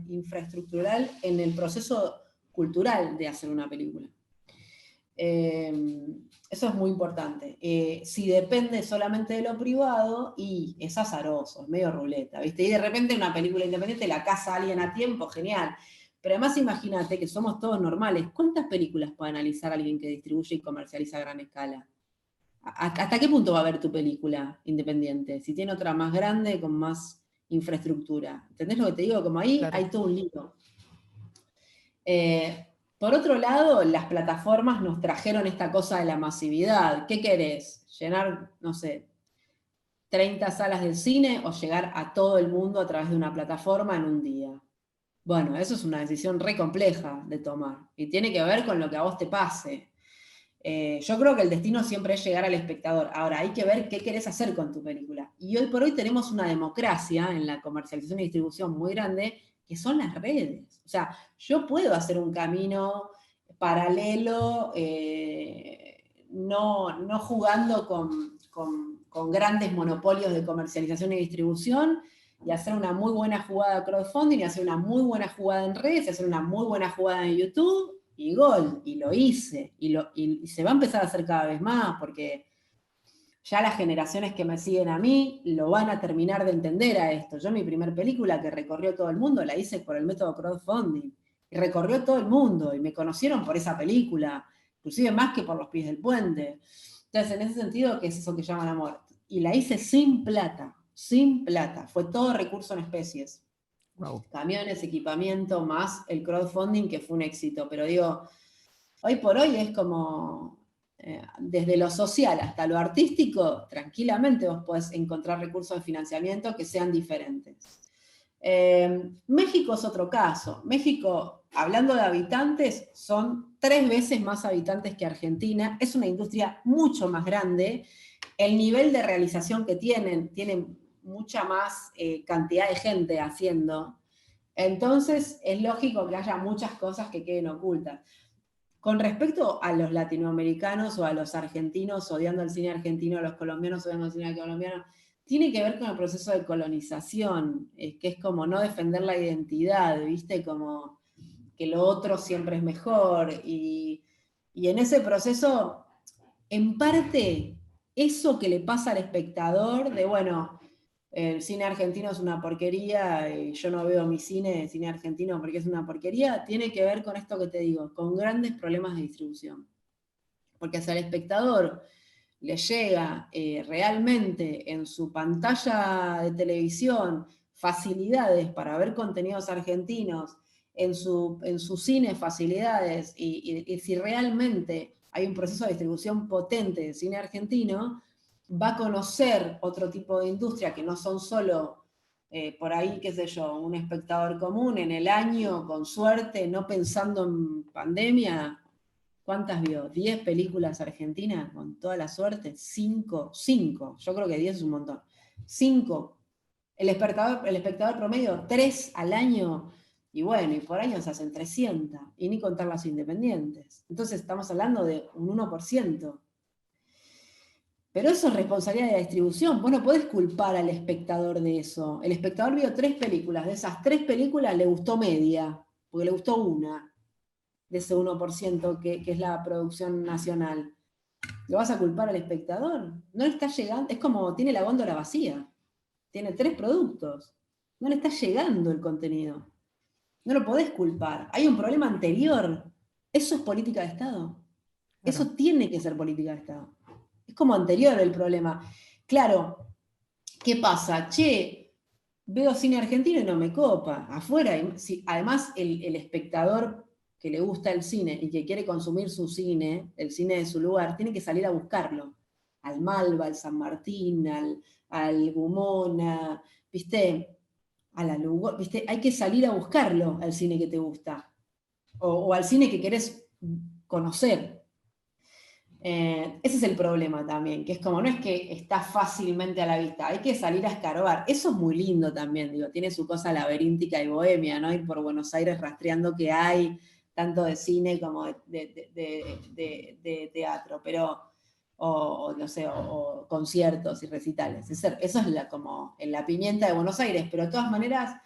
B: infraestructural en el proceso cultural de hacer una película. Eso es muy importante. Si depende solamente de lo privado, y es azaroso, es medio ruleta, ¿viste? Y de repente una película independiente la casa alguien a tiempo, genial. Pero además imagínate que somos todos normales. ¿Cuántas películas puede analizar alguien que distribuye y comercializa a gran escala? ¿Hasta qué punto va a ver tu película independiente? Si tiene otra más grande, con más infraestructura. ¿Entendés lo que te digo? Como ahí
A: Claro.
B: hay todo un lío. Por otro lado, las plataformas nos trajeron esta cosa de la masividad. ¿Qué querés? ¿Llenar, no sé, 30 salas del cine o llegar a todo el mundo a través de una plataforma en un día? Bueno, eso es una decisión re compleja de tomar y tiene que ver con lo que a vos te pase. Yo creo que el destino siempre es llegar al espectador. Ahora, hay que ver qué querés hacer con tu película. Y hoy por hoy tenemos una democracia en la comercialización y distribución muy grande, que son las redes. O sea, yo puedo hacer un camino paralelo, no jugando con grandes monopolios de comercialización y distribución, y hacer una muy buena jugada de crowdfunding, y hacer una muy buena jugada en redes, y hacer una muy buena jugada en YouTube, y gol, y lo hice, y se va a empezar a hacer cada vez más, porque ya las generaciones que me siguen a mí lo van a terminar de entender a esto. Yo mi primer película que recorrió todo el mundo la hice por el método crowdfunding, y recorrió todo el mundo, y me conocieron por esa película, inclusive más que por Los pies del puente. Entonces, en ese sentido, ¿qué es eso que llaman amor? Y la hice sin plata, fue todo recurso en especies.
A: Wow.
B: Camiones, equipamiento, más el crowdfunding, que fue un éxito. Pero digo, hoy por hoy es como, desde lo social hasta lo artístico, tranquilamente vos podés encontrar recursos de financiamiento que sean diferentes. México es otro caso. México, hablando de habitantes, son 3 veces más habitantes que Argentina. Es una industria mucho más grande. El nivel de realización que tienen mucha más cantidad de gente haciendo. Entonces es lógico que haya muchas cosas que queden ocultas. Con respecto a los latinoamericanos o a los argentinos odiando el cine argentino, a los colombianos odiando el cine colombiano, tiene que ver con el proceso de colonización, que es como no defender la identidad, ¿viste? Como que lo otro siempre es mejor. Y en ese proceso, en parte, eso que le pasa al espectador de, bueno, el cine argentino es una porquería y yo no veo mi cine argentino porque es una porquería, tiene que ver con esto que te digo, con grandes problemas de distribución. Porque si al espectador le llega realmente en su pantalla de televisión facilidades para ver contenidos argentinos, en su cine facilidades, y si realmente hay un proceso de distribución potente de cine argentino, va a conocer otro tipo de industria que no son solo por ahí, qué sé yo, un espectador común en el año, con suerte, no pensando en pandemia. ¿Cuántas vio? ¿10 películas argentinas con toda la suerte? 5, 5. Yo creo que 10 es un montón. 5. El espectador promedio, 3 al año. Y bueno, y por año se hacen 300. Y ni contar las independientes. Entonces estamos hablando de un 1%. Pero eso es responsabilidad de la distribución. Vos no podés culpar al espectador de eso. El espectador vio 3 películas. De esas 3 películas le gustó media, porque le gustó una, de ese 1% que es la producción nacional. ¿Lo vas a culpar al espectador? No le está llegando, es como tiene la góndola vacía. Tiene 3 productos. No le está llegando el contenido. No lo podés culpar. Hay un problema anterior. Eso es política de Estado.
A: Claro.
B: Eso tiene que ser política de Estado. Es como anterior el problema. Claro, ¿qué pasa? Che, veo cine argentino y no me copa. Afuera, además el espectador que le gusta el cine y que quiere consumir su cine, el cine de su lugar, tiene que salir a buscarlo. Al Malva, al San Martín, al Gumona, ¿viste? A la Lugo, ¿viste? Hay que salir a buscarlo al cine que te gusta. O al cine que querés conocer. Ese es el problema también, que es como, no es que está fácilmente a la vista, hay que salir a escarbar. Eso es muy lindo también, digo, tiene su cosa laberíntica y bohemia, ¿no? Ir por Buenos Aires rastreando que hay, tanto de cine como de teatro, pero, o no sé, o conciertos y recitales. Eso es como en la pimienta de Buenos Aires, pero de todas maneras,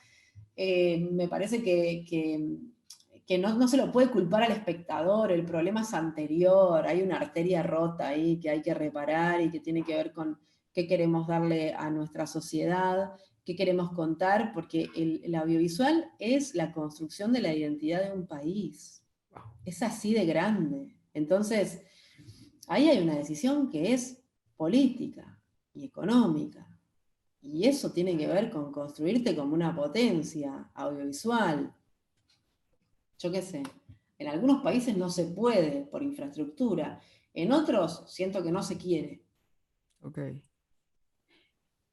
B: me parece que no se lo puede culpar al espectador, el problema es anterior, hay una arteria rota ahí que hay que reparar y que tiene que ver con qué queremos darle a nuestra sociedad, qué queremos contar, porque el audiovisual es la construcción de la identidad de un país. Es así de grande. Entonces, ahí hay una decisión que es política y económica. Y eso tiene que ver con construirte como una potencia audiovisual. Yo qué sé, en algunos países no se puede por infraestructura, en otros siento que no se quiere.
A: Ok.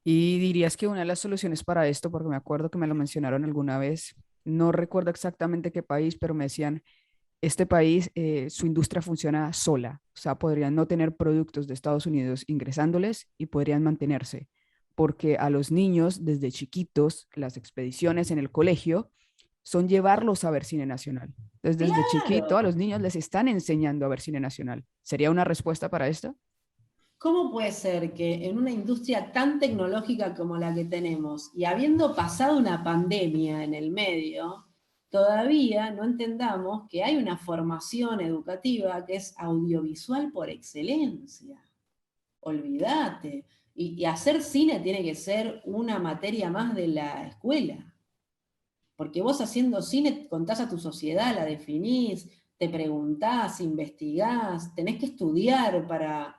A: Y dirías que una de las soluciones para esto, porque me acuerdo que me lo mencionaron alguna vez, no recuerdo exactamente qué país, pero me decían, este país, su industria funciona sola, o sea, podrían no tener productos de Estados Unidos ingresándoles y podrían mantenerse, porque a los niños desde chiquitos, las expediciones en el colegio son llevarlos a ver cine nacional. Entonces, desde chiquito a
B: Claro,
A: los niños les están enseñando a ver cine nacional. ¿Sería una respuesta para esto?
B: ¿cómo puede ser que en una industria tan tecnológica como la que tenemos y habiendo pasado una pandemia en el medio, todavía no entendamos que hay una formación educativa que es audiovisual por excelencia? Olvídate. Y hacer cine tiene que ser una materia más de la escuela. Porque vos haciendo cine contás a tu sociedad, la definís, te preguntás, investigás, tenés que estudiar para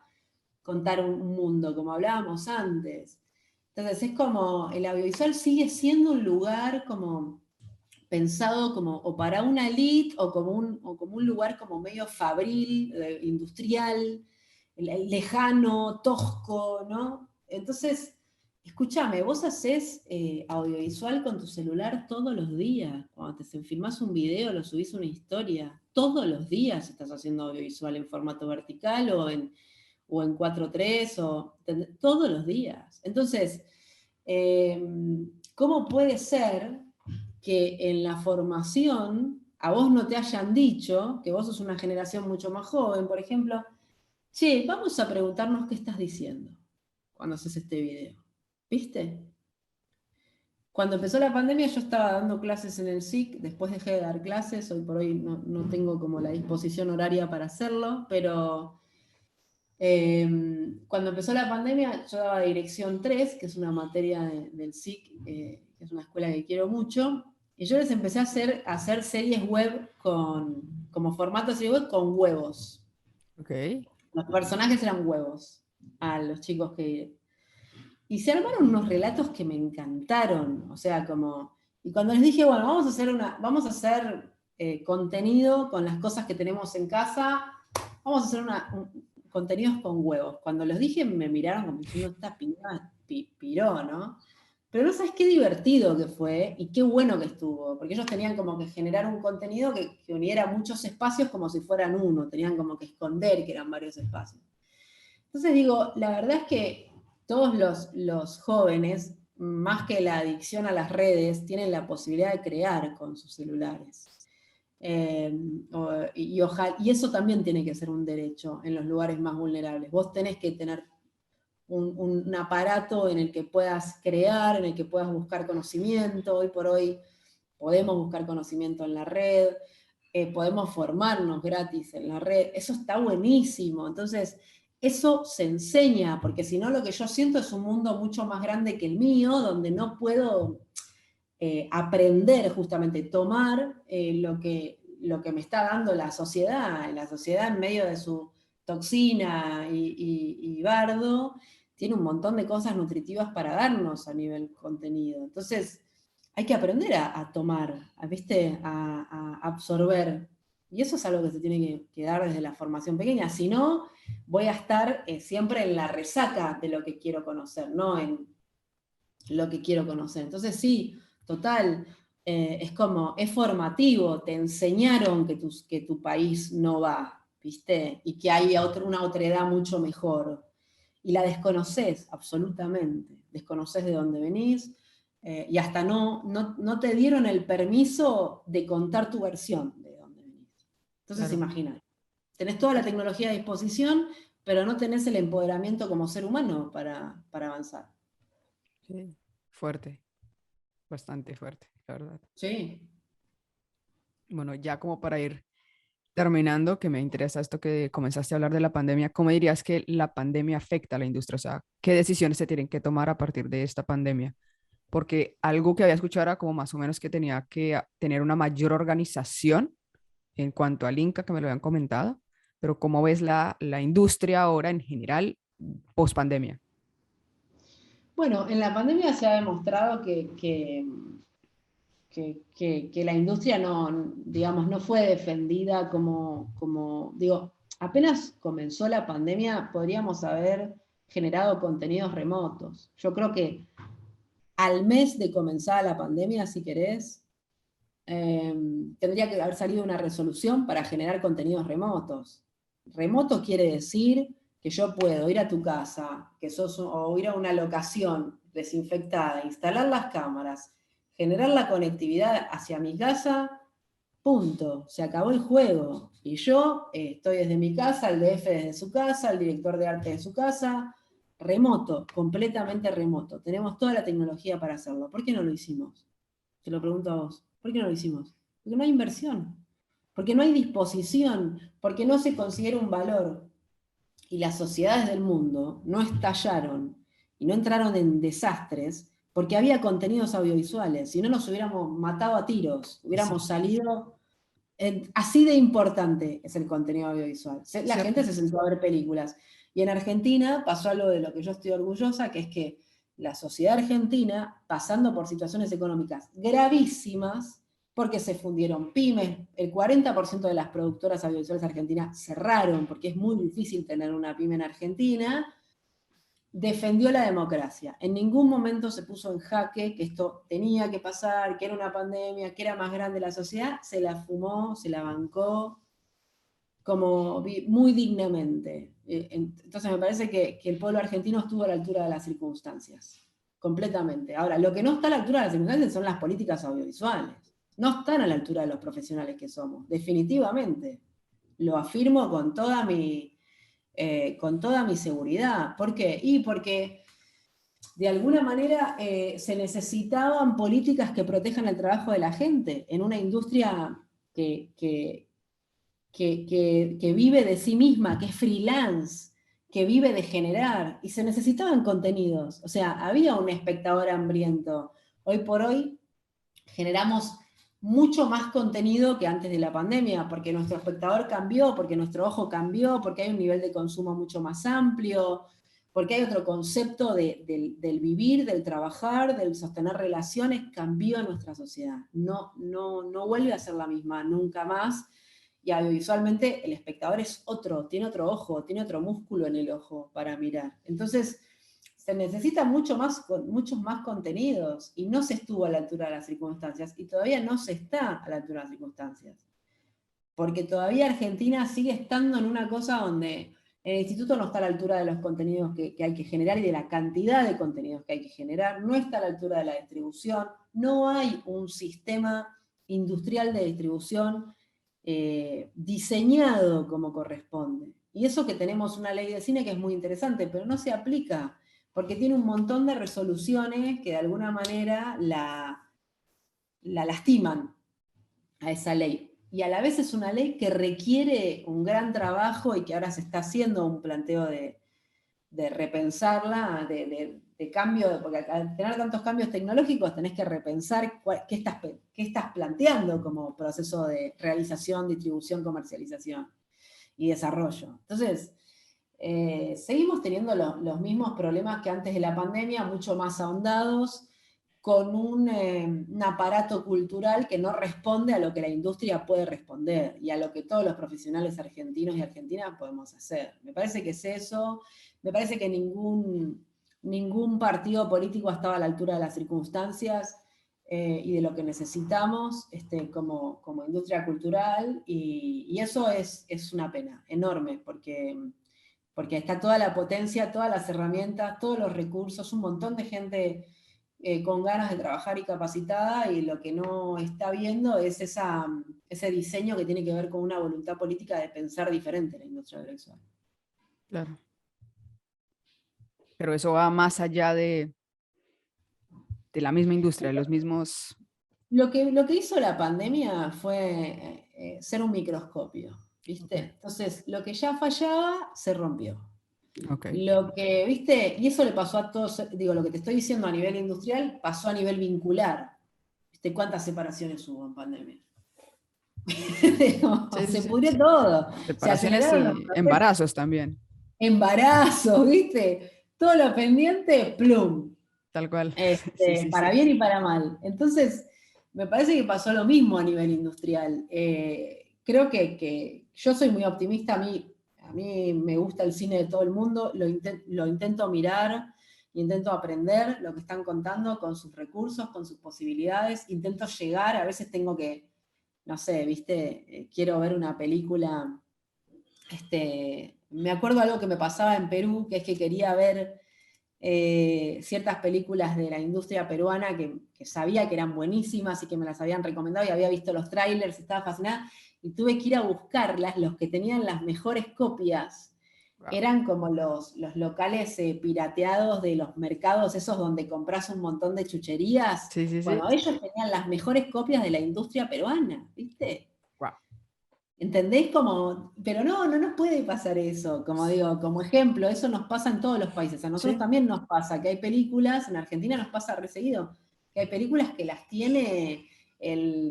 B: contar un mundo, como hablábamos antes. Entonces es como, el audiovisual sigue siendo un lugar como pensado como o para una elite o como un lugar como medio fabril, industrial, lejano, tosco, ¿no? Entonces, escúchame, vos haces audiovisual con tu celular todos los días. Cuando te filmás un video, lo subís una historia. Todos los días estás haciendo audiovisual en formato vertical o en 4:3, todos los días. Entonces, eh, ¿cómo puede ser que en la formación a vos no te hayan dicho, que vos sos una generación mucho más joven, por ejemplo, che, vamos a preguntarnos qué estás diciendo cuando haces este video? ¿Viste? Cuando empezó la pandemia yo estaba dando clases en el SIC, después dejé de dar clases, hoy por hoy no tengo como la disposición horaria para hacerlo, pero cuando empezó la pandemia yo daba Dirección 3, que es una materia del SIC, que es una escuela que quiero mucho, y yo les empecé a hacer series web como formato de serie web con huevos.
A: Ok.
B: Los personajes eran huevos a los chicos que... Y se armaron unos relatos que me encantaron, o sea, como... Y cuando les dije, bueno, vamos a hacer contenido con las cosas que tenemos en casa, vamos a hacer contenidos con huevos. Cuando los dije me miraron como diciendo, esta piña piró, ¿no? Pero no sabes qué divertido que fue y qué bueno que estuvo, porque ellos tenían como que generar un contenido que uniera muchos espacios como si fueran uno, tenían como que esconder que eran varios espacios. Entonces digo, la verdad es que todos los jóvenes, más que la adicción a las redes, tienen la posibilidad de crear con sus celulares. Y eso también tiene que ser un derecho en los lugares más vulnerables. Vos tenés que tener un aparato en el que puedas crear, en el que puedas buscar conocimiento. Hoy por hoy podemos buscar conocimiento en la red, podemos formarnos gratis en la red, eso está buenísimo. Entonces, eso se enseña, porque si no lo que yo siento es un mundo mucho más grande que el mío, donde no puedo aprender justamente, tomar lo que me está dando la sociedad en medio de su toxina y bardo, tiene un montón de cosas nutritivas para darnos a nivel contenido. Entonces, hay que aprender a tomar, ¿viste? A absorber. Y eso es algo que se tiene que dar desde la formación pequeña. Si no, voy a estar siempre en la resaca de lo que quiero conocer, no en lo que quiero conocer. Entonces sí, total, es como, es formativo, te enseñaron que tu país no va, ¿viste? Y que hay una otredad mucho mejor. Y la desconoces, absolutamente. Desconoces de dónde venís, y hasta no te dieron el permiso de contar tu versión de dónde venís. Entonces
A: Claro.
B: imagina, tenés toda la tecnología a disposición, pero no tenés el empoderamiento como ser humano para avanzar.
A: Sí. Fuerte, bastante fuerte, la verdad.
B: Sí.
A: Bueno, ya como para ir terminando, que me interesa esto que comenzaste a hablar de la pandemia, ¿cómo dirías que la pandemia afecta a la industria? O sea, ¿qué decisiones se tienen que tomar a partir de esta pandemia? Porque algo que había escuchado era como más o menos que tenía que tener una mayor organización en cuanto al Inca, que me lo habían comentado, pero ¿cómo ves la industria ahora en general post pandemia?
B: Bueno, en la pandemia se ha demostrado que la industria no, digamos, no fue defendida digo, apenas comenzó la pandemia, podríamos haber generado contenidos remotos. Yo creo que al mes de comenzar la pandemia, si querés, tendría que haber salido una resolución para generar contenidos remotos. Remoto quiere decir que yo puedo ir a tu casa, o ir a una locación desinfectada, instalar las cámaras, generar la conectividad hacia mi casa, punto, se acabó el juego. Y yo estoy desde mi casa, el DF desde su casa, el director de arte de su casa, remoto, completamente remoto. Tenemos toda la tecnología para hacerlo. ¿Por qué no lo hicimos? Te lo pregunto a vos. ¿Por qué no lo hicimos? Porque no hay inversión, porque no hay disposición, porque no se considera un valor. Y las sociedades del mundo no estallaron y no entraron en desastres porque había contenidos audiovisuales. Si no, nos hubiéramos matado a tiros,
A: Sí,
B: hubiéramos salido. Así de importante es el contenido audiovisual. La gente
A: cierto.
B: se sentó a ver películas. Y en Argentina pasó algo de lo que yo estoy orgullosa, que es que la sociedad argentina, pasando por situaciones económicas gravísimas, porque se fundieron pymes, el 40% de las productoras audiovisuales argentinas cerraron, porque es muy difícil tener una pyme en Argentina, defendió la democracia. En ningún momento se puso en jaque que esto tenía que pasar, que era una pandemia, que era más grande la sociedad, se la fumó, se la bancó, como muy dignamente. Entonces me parece que el pueblo argentino estuvo a la altura de las circunstancias, completamente. Ahora, lo que no está a la altura de las circunstancias son las políticas audiovisuales. No están a la altura de los profesionales que somos, definitivamente. Lo afirmo con toda mi seguridad. ¿Por qué? Y porque de alguna manera se necesitaban políticas que protejan el trabajo de la gente en una industria que, que, que vive de sí misma, que es freelance, que vive de generar, y se necesitaban contenidos. O sea, había un espectador hambriento. Hoy por hoy generamos mucho más contenido que antes de la pandemia, porque nuestro espectador cambió, porque nuestro ojo cambió, porque hay un nivel de consumo mucho más amplio, porque hay otro concepto del vivir, del trabajar, del sostener relaciones, cambió en nuestra sociedad. No vuelve a ser la misma nunca más. Y audiovisualmente el espectador es otro, tiene otro ojo, tiene otro músculo en el ojo para mirar. Entonces, se necesita muchos más contenidos y no se estuvo a la altura de las circunstancias y todavía no se está a la altura de las circunstancias. Porque todavía Argentina sigue estando en una cosa donde el instituto no está a la altura de los contenidos que hay que generar y de la cantidad de contenidos que hay que generar, no está a la altura de la distribución, no hay un sistema industrial de distribución diseñado como corresponde. Y eso que tenemos una ley de cine que es muy interesante, pero no se aplica. porque tiene un montón de resoluciones que de alguna manera la lastiman a esa ley. Y a la vez es una ley que requiere un gran trabajo y que ahora se está haciendo un planteo de repensarla, de cambio, porque al tener tantos cambios tecnológicos tenés que repensar qué estás planteando como proceso de realización, distribución, comercialización y desarrollo. Entonces, seguimos teniendo los mismos problemas que antes de la pandemia, mucho más ahondados, con un aparato cultural que no responde a lo que la industria puede responder y a lo que todos los profesionales argentinos y argentinas podemos hacer. Me parece que es eso, me parece que ningún partido político estaba a la altura de las circunstancias y de lo que necesitamos como industria cultural, y eso es una pena enorme, porque está toda la potencia, todas las herramientas, todos los recursos, un montón de gente con ganas de trabajar y capacitada, y lo que no está viendo es ese diseño que tiene que ver con una voluntad política de pensar diferente la industria audiovisual.
A: Claro. Pero eso va más allá de la misma industria, de los mismos...
B: Lo que hizo la pandemia fue ser un microscopio, ¿viste?
A: Okay.
B: Entonces, lo que ya fallaba se rompió.
A: Okay.
B: Lo que, ¿viste? Y eso le pasó a todos, digo, lo que te estoy diciendo a nivel industrial pasó a nivel vincular. ¿Viste cuántas separaciones hubo en pandemia?
A: Sí, sí,
B: Se
A: sí.
B: pudrió todo. Se
A: Separaciones
B: aceleraron los
A: y
B: procesos.
A: embarazos también,
B: Embarazos, ¿viste? Todo lo pendiente, plum.
A: tal cual. Sí, sí,
B: Para
A: sí.
B: bien y para mal. Entonces, me parece que pasó lo mismo a nivel industrial. Creo que yo soy muy optimista, a mí me gusta el cine de todo el mundo, lo intento mirar, intento aprender lo que están contando con sus recursos, con sus posibilidades, intento llegar, a veces tengo que, no sé, ¿viste? Quiero ver una película, me acuerdo algo que me pasaba en Perú, que es que quería ver ciertas películas de la industria peruana que sabía que eran buenísimas y que me las habían recomendado, y había visto los trailers, estaba fascinada, y tuve que ir a buscarlas. Los que tenían las mejores copias
A: Wow.
B: eran como los locales pirateados de los mercados, esos donde compras un montón de chucherías.
A: Sí, sí, sí.
B: Bueno, ellos tenían las mejores copias de la industria peruana, ¿viste?
A: Wow.
B: ¿Entendés? Pero no nos puede pasar eso, como digo, como ejemplo, eso nos pasa en todos los países. A nosotros
A: Sí,
B: también nos pasa que hay películas, en Argentina nos pasa reseguido, que hay películas que las tiene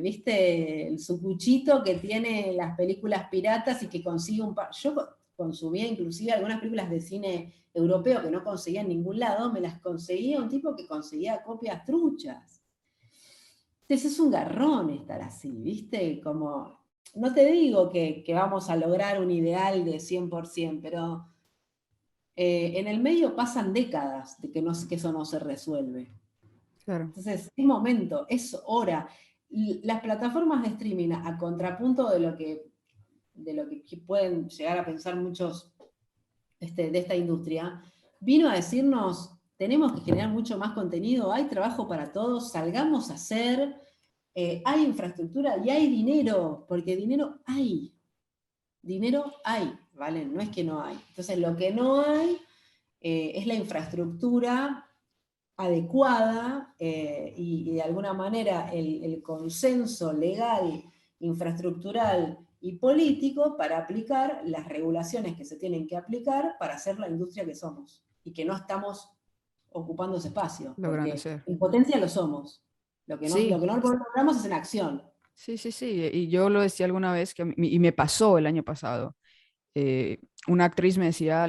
B: ¿viste? El sucuchito que tiene las películas piratas y que consigue Yo consumía inclusive algunas películas de cine europeo que no conseguía en ningún lado, me las conseguía un tipo que conseguía copias truchas. Entonces es un garrón estar así, ¿viste? Como, no te digo que vamos a lograr un ideal de 100%, pero en el medio pasan décadas de que eso no se resuelve.
A: claro.
B: Entonces, es momento, es hora. Las plataformas de streaming, a contrapunto de lo que pueden llegar a pensar muchos de esta industria, vino a decirnos, tenemos que generar mucho más contenido, hay trabajo para todos, salgamos a hacer, hay infraestructura y hay dinero, porque dinero hay, ¿vale? No es que no hay. Entonces, lo que no hay es la infraestructura adecuada y de alguna manera el consenso legal, infraestructural y político para aplicar las regulaciones que se tienen que aplicar para ser la industria que somos y que no estamos ocupando ese espacio,
A: Logrando
B: porque
A: ser.
B: en potencia lo somos. Lo que
A: Sí,
B: no logramos es en acción.
A: sí, sí, sí. Y yo lo decía alguna vez y me pasó el año pasado. Una actriz me decía,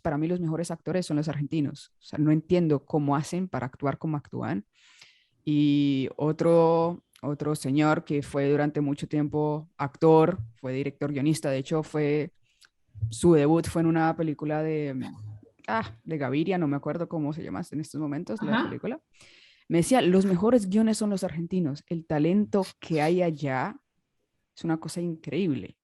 A: para mí los mejores actores son los argentinos. O sea, no entiendo cómo hacen para actuar como actúan. Y otro señor que fue durante mucho tiempo actor, fue director guionista, de hecho su debut fue en una película de Gaviria, no me acuerdo cómo se llama en estos momentos la
B: Ajá.
A: película. Me decía, los mejores guiones son los argentinos, el talento que hay allá es una cosa increíble.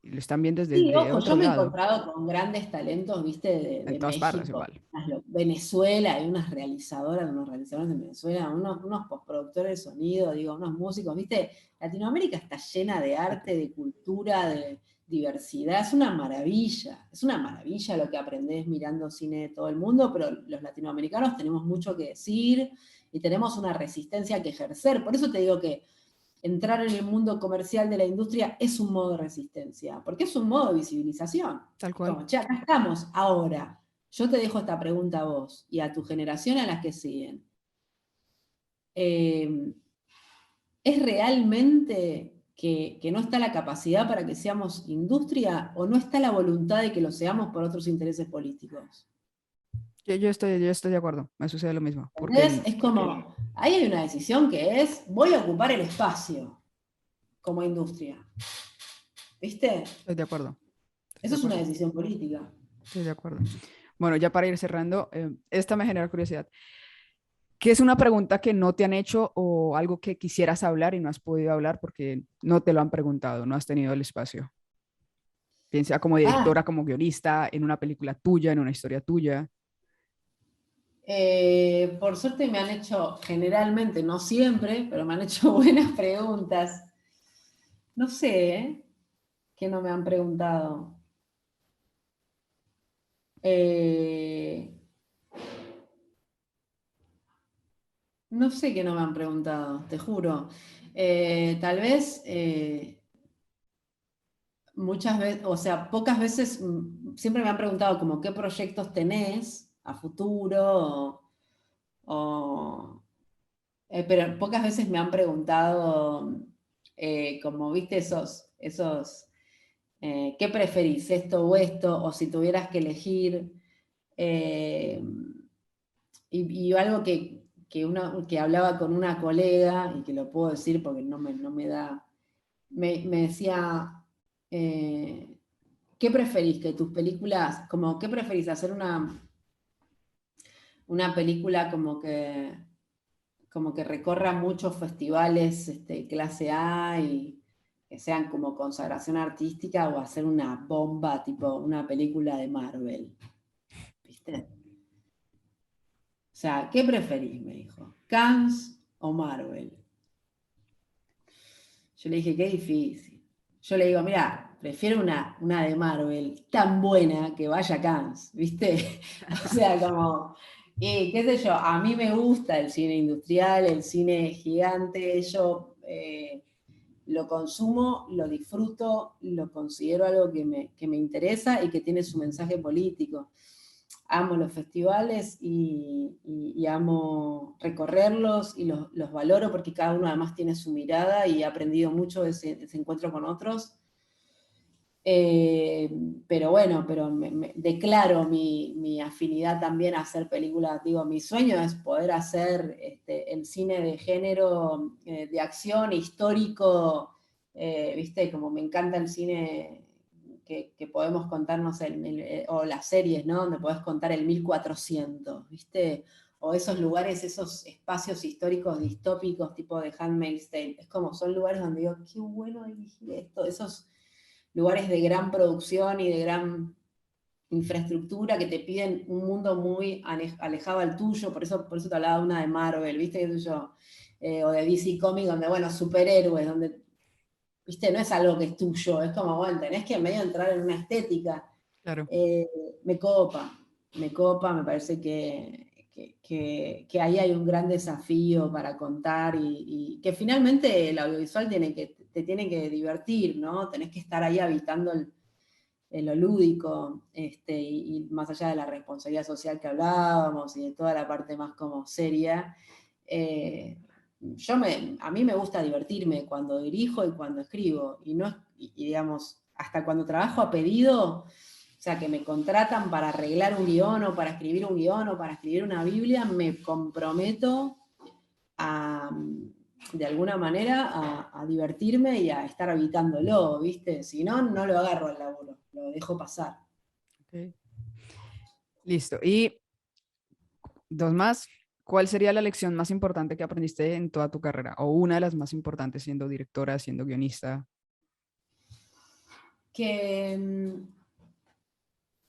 A: Y lo están viendo
B: Sí,
A: desde
B: ojo,
A: otro
B: yo me he
A: lado,
B: encontrado con grandes talentos, viste,
A: en
B: de
A: todas partes
B: México,
A: igual.
B: Venezuela, hay unos realizadores de Venezuela, unos postproductores de sonido, digo, unos músicos, viste, Latinoamérica está llena de arte, de cultura, de diversidad, es una maravilla lo que aprendés mirando cine de todo el mundo, pero los latinoamericanos tenemos mucho que decir y tenemos una resistencia que ejercer. Por eso te digo que entrar en el mundo comercial de la industria es un modo de resistencia, porque es un modo de visibilización.
A: Tal cual.
B: Como, che, acá estamos, ahora. Yo te dejo esta pregunta a vos y a tu generación a las que siguen. ¿Es realmente que no está la capacidad para que seamos industria o no está la voluntad de que lo seamos por otros intereses políticos?
A: Yo estoy de acuerdo, me sucede lo mismo, porque
B: ¿Entendés? Es como, ahí hay una decisión que es, voy a ocupar el espacio como industria. ¿Viste?
A: estoy de acuerdo, estoy de
B: Eso es una
A: acuerdo,
B: decisión política.
A: estoy de acuerdo. Bueno, ya para ir cerrando, esta me genera curiosidad. ¿Qué es una pregunta que no te han hecho o algo que quisieras hablar y no has podido hablar porque no te lo han preguntado, no has tenido el espacio? Piensa como
B: Ah,
A: directora, como guionista, en una película tuya, en una historia tuya.
B: por suerte me han hecho, generalmente, no siempre, pero me han hecho buenas preguntas. No sé, ¿eh? ¿Qué no me han preguntado? Eh, no sé qué no me han preguntado, te juro. Tal vez muchas veces, o sea, pocas veces, siempre me han preguntado como qué proyectos tenés a futuro, o, pero pocas veces me han preguntado, como viste, ¿qué preferís, esto o esto? O si tuvieras que elegir. eh, y algo que hablaba con una colega, y que lo puedo decir porque no me da, me decía, ¿qué preferís que tus películas, como, qué preferís hacer una película como que recorra muchos festivales clase A y que sean como consagración artística o hacer una bomba, tipo una película de Marvel? ¿Viste? O sea, ¿qué preferís? Me dijo. ¿Cannes o Marvel? Yo le dije, qué difícil. Yo le digo, mira, prefiero una de Marvel tan buena que vaya a Cannes, ¿viste? O sea, como, y qué sé yo, a mí me gusta el cine industrial, el cine gigante, yo lo consumo, lo disfruto, lo considero algo que me interesa y que tiene su mensaje político. Amo los festivales y amo recorrerlos y los valoro porque cada uno además tiene su mirada y he aprendido mucho de ese encuentro con otros. Eh, pero bueno, pero me declaro mi afinidad también a hacer películas. Digo, mi sueño es poder hacer el cine de género, de acción, histórico, ¿viste? Como me encanta el cine que podemos contarnos, o las series, ¿no? Donde podés contar el 1400, ¿viste? O esos lugares, esos espacios históricos distópicos, tipo de Handmaid's Tale. Es como, son lugares donde digo, qué bueno dirigir esto, esos lugares de gran producción y de gran infraestructura que te piden un mundo muy alejado al tuyo, por eso te hablaba de una de Marvel, ¿viste? ¿Qué sé yo? O de DC Comics, donde, bueno, superhéroes, donde, ¿viste? No es algo que es tuyo, es como, bueno, tenés que medio entrar en una estética.
A: Claro.
B: Eh, me copa, me parece que ahí hay un gran desafío para contar y que finalmente el audiovisual te tiene que divertir, ¿no? Tenés que estar ahí habitando en lo lúdico, y más allá de la responsabilidad social que hablábamos y de toda la parte más como seria. eh, a mí me gusta divertirme cuando dirijo y cuando escribo, y digamos, hasta cuando trabajo a pedido, o sea, que me contratan para arreglar un guión o para escribir un guión o para escribir una Biblia, me comprometo a, de alguna manera a divertirme y a estar habitándolo, ¿viste? Si no, no lo agarro al laburo, lo dejo pasar.
A: Ok. Listo. Y dos más. ¿Cuál sería la lección más importante que aprendiste en toda tu carrera? O una de las más importantes siendo directora, siendo guionista.
B: Que,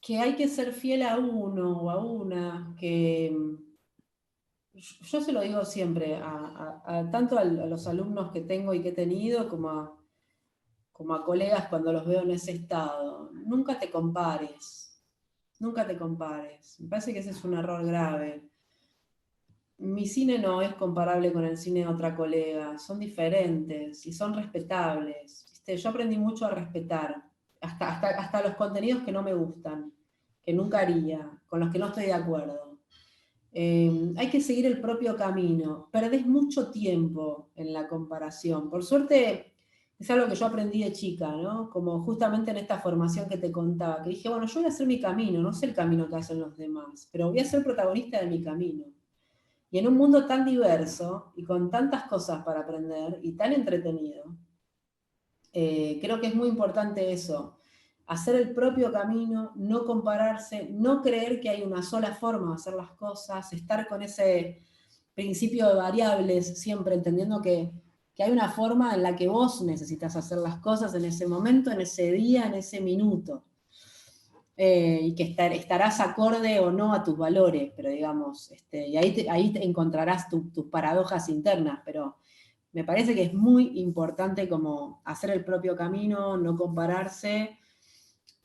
B: que hay que ser fiel a uno o a una, que yo se lo digo siempre, tanto a los alumnos que tengo y que he tenido, como como a colegas cuando los veo en ese estado. Nunca te compares, nunca te compares. Me parece que ese es un error grave. Mi cine no es comparable con el cine de otra colega, son diferentes y son respetables. ¿Viste? Yo aprendí mucho a respetar, hasta los contenidos que no me gustan, que nunca haría, con los que no estoy de acuerdo. Hay que seguir el propio camino. Perdés mucho tiempo en la comparación. Por suerte, es algo que yo aprendí de chica, ¿no? Como justamente en esta formación que te contaba, que dije, bueno, yo voy a hacer mi camino, no sé el camino que hacen los demás, pero voy a ser protagonista de mi camino. Y en un mundo tan diverso y con tantas cosas para aprender y tan entretenido, creo que es muy importante eso, hacer el propio camino, no compararse, no creer que hay una sola forma de hacer las cosas, estar con ese principio de variables, siempre entendiendo que hay una forma en la que vos necesitas hacer las cosas en ese momento, en ese día, en ese minuto. Y que estarás acorde o no a tus valores, pero digamos, y ahí te encontrarás tus paradojas internas, pero me parece que es muy importante como hacer el propio camino, no compararse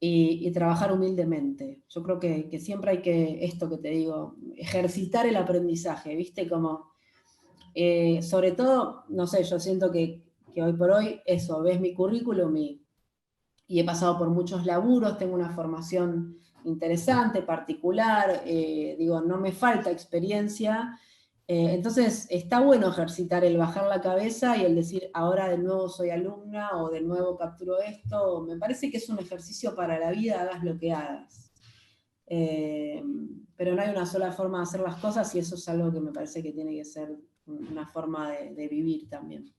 B: y trabajar humildemente. Yo creo que siempre hay que, esto que te digo, ejercitar el aprendizaje, ¿viste? Como, sobre todo, no sé, yo siento que hoy por hoy, eso, ves mi currículum y he pasado por muchos laburos, tengo una formación interesante, particular, digo, no me falta experiencia, entonces está bueno ejercitar el bajar la cabeza y el decir, ahora de nuevo soy alumna o de nuevo capturo esto, me parece que es un ejercicio para la vida, hagas lo que hagas. Pero no hay una sola forma de hacer las cosas y eso es algo que me parece que tiene que ser una forma de vivir también.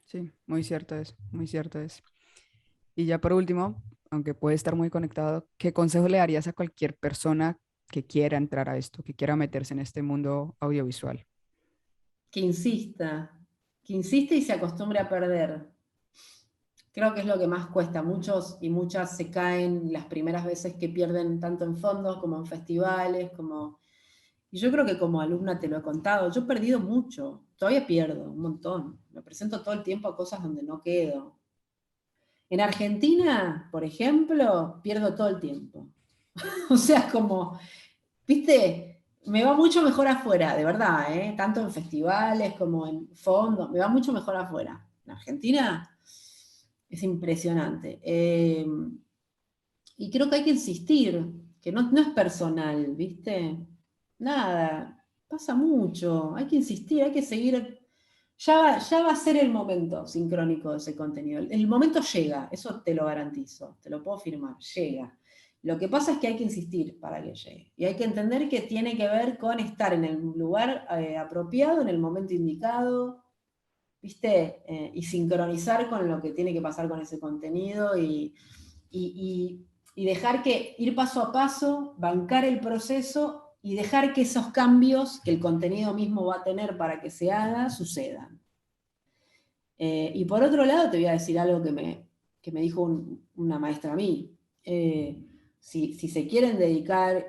A: Sí, muy cierto es, muy cierto es. Y ya por último, aunque puede estar muy conectado, ¿qué consejo le darías a cualquier persona que quiera entrar a esto, que quiera meterse en este mundo audiovisual?
B: Que insista, que insiste y se acostumbre a perder. Creo que es lo que más cuesta. Muchos y muchas se caen las primeras veces que pierden tanto en fondos como en festivales, como... Y yo creo que como alumna te lo he contado, yo he perdido mucho, todavía pierdo un montón. Me presento todo el tiempo a cosas donde no quedo. En Argentina, por ejemplo, pierdo todo el tiempo. O sea, como, viste, me va mucho mejor afuera, de verdad, ¿eh? Tanto en festivales como en fondos, me va mucho mejor afuera. En Argentina es impresionante. Y creo que hay que insistir, que no es personal, ¿viste? Nada, pasa mucho, hay que insistir, hay que seguir. Ya va a ser el momento sincrónico de ese contenido. El momento llega, eso te lo garantizo, te lo puedo firmar, llega. Lo que pasa es que hay que insistir para que llegue. Y hay que entender que tiene que ver con estar en el lugar apropiado, en el momento indicado, ¿viste? Y sincronizar con lo que tiene que pasar con ese contenido y dejar que ir paso a paso, bancar el proceso y dejar que esos cambios que el contenido mismo va a tener para que se haga, sucedan. Y por otro lado, te voy a decir algo que me dijo una maestra a mí. Si se quieren dedicar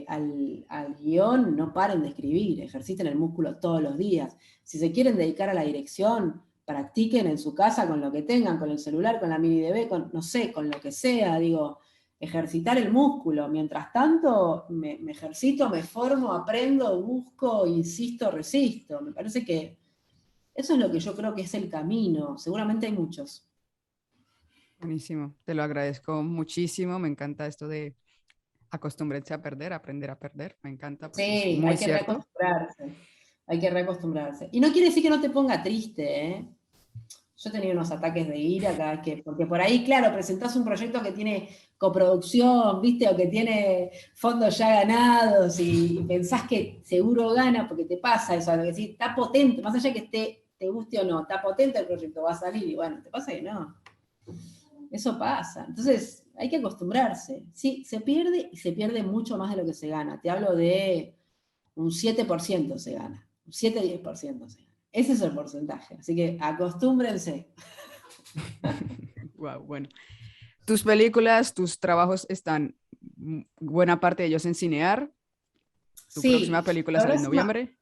B: al guión, no paren de escribir, ejerciten el músculo todos los días. Si se quieren dedicar a la dirección, practiquen en su casa con lo que tengan, con el celular, con la mini DV, con, no sé, con lo que sea, digo, ejercitar el músculo. Mientras tanto, me ejercito, me formo, aprendo, busco, insisto, resisto. Me parece que eso es lo que yo creo que es el camino. Seguramente hay muchos.
A: Buenísimo, te lo agradezco muchísimo. Me encanta esto de acostúmbrense a perder, aprender a perder. Me encanta porque es
B: Sí,
A: muy
B: hay que
A: cierto.
B: reacostumbrarse. Hay que reacostumbrarse. Y no quiere decir que no te ponga triste, ¿eh? Yo tenía unos ataques de ira cada vez que, porque por ahí, claro, presentás un proyecto que tiene coproducción, ¿viste? O que tiene fondos ya ganados y pensás que seguro gana porque te pasa eso, que decís, está potente, más allá que te guste o no, está potente el proyecto, va a salir y bueno, te pasa que no. Eso pasa. Entonces, hay que acostumbrarse. Sí, se pierde y se pierde mucho más de lo que se gana. Te hablo de un 7% se gana, un 7-10% se gana. Ese es el porcentaje. Así que acostúmbrense.
A: Wow, bueno. Tus películas, tus trabajos están, buena parte de ellos en Cinear. Tu próxima
B: Sí,
A: película
B: la
A: sale
B: verdad
A: en
B: es
A: noviembre.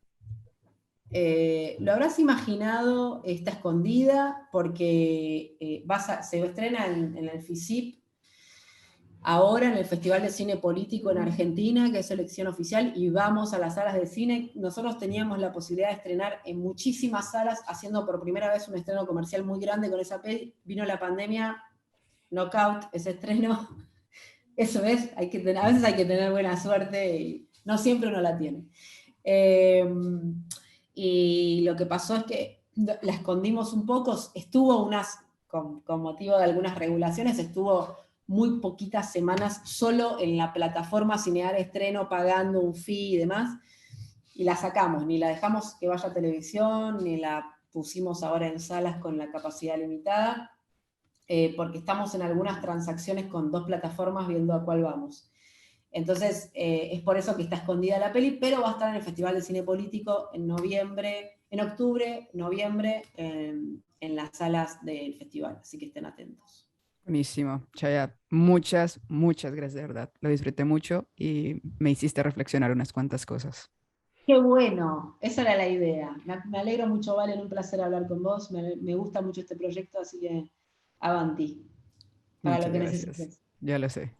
B: Lo habrás imaginado, está escondida, porque se estrena en el FICIP, ahora en el Festival de Cine Político en Argentina, que es selección oficial, y vamos a las salas de cine. Nosotros teníamos la posibilidad de estrenar en muchísimas salas, haciendo por primera vez un estreno comercial muy grande con esa peli. Vino la pandemia, knockout ese estreno. Eso es, a veces hay que tener buena suerte y no siempre uno la tiene. Y lo que pasó es que la escondimos un poco, con motivo de algunas regulaciones, estuvo muy poquitas semanas solo en la plataforma Cinear Estreno, pagando un fee y demás, y la sacamos, ni la dejamos que vaya a televisión, ni la pusimos ahora en salas con la capacidad limitada, porque estamos en algunas transacciones con 2 plataformas viendo a cuál vamos. Entonces, es por eso que está escondida la peli, pero va a estar en el Festival de Cine Político en octubre, noviembre, en las salas del festival, así que estén atentos.
A: Buenísimo, Chaya. Muchas, muchas gracias, de verdad. Lo disfruté mucho y me hiciste reflexionar unas cuantas cosas.
B: Qué bueno, esa era la idea. Me alegro mucho, Valen, un placer hablar con vos. Me gusta mucho este proyecto, así que avanti, para lo
A: Muchas
B: que
A: gracias.
B: necesites.
A: Ya lo sé.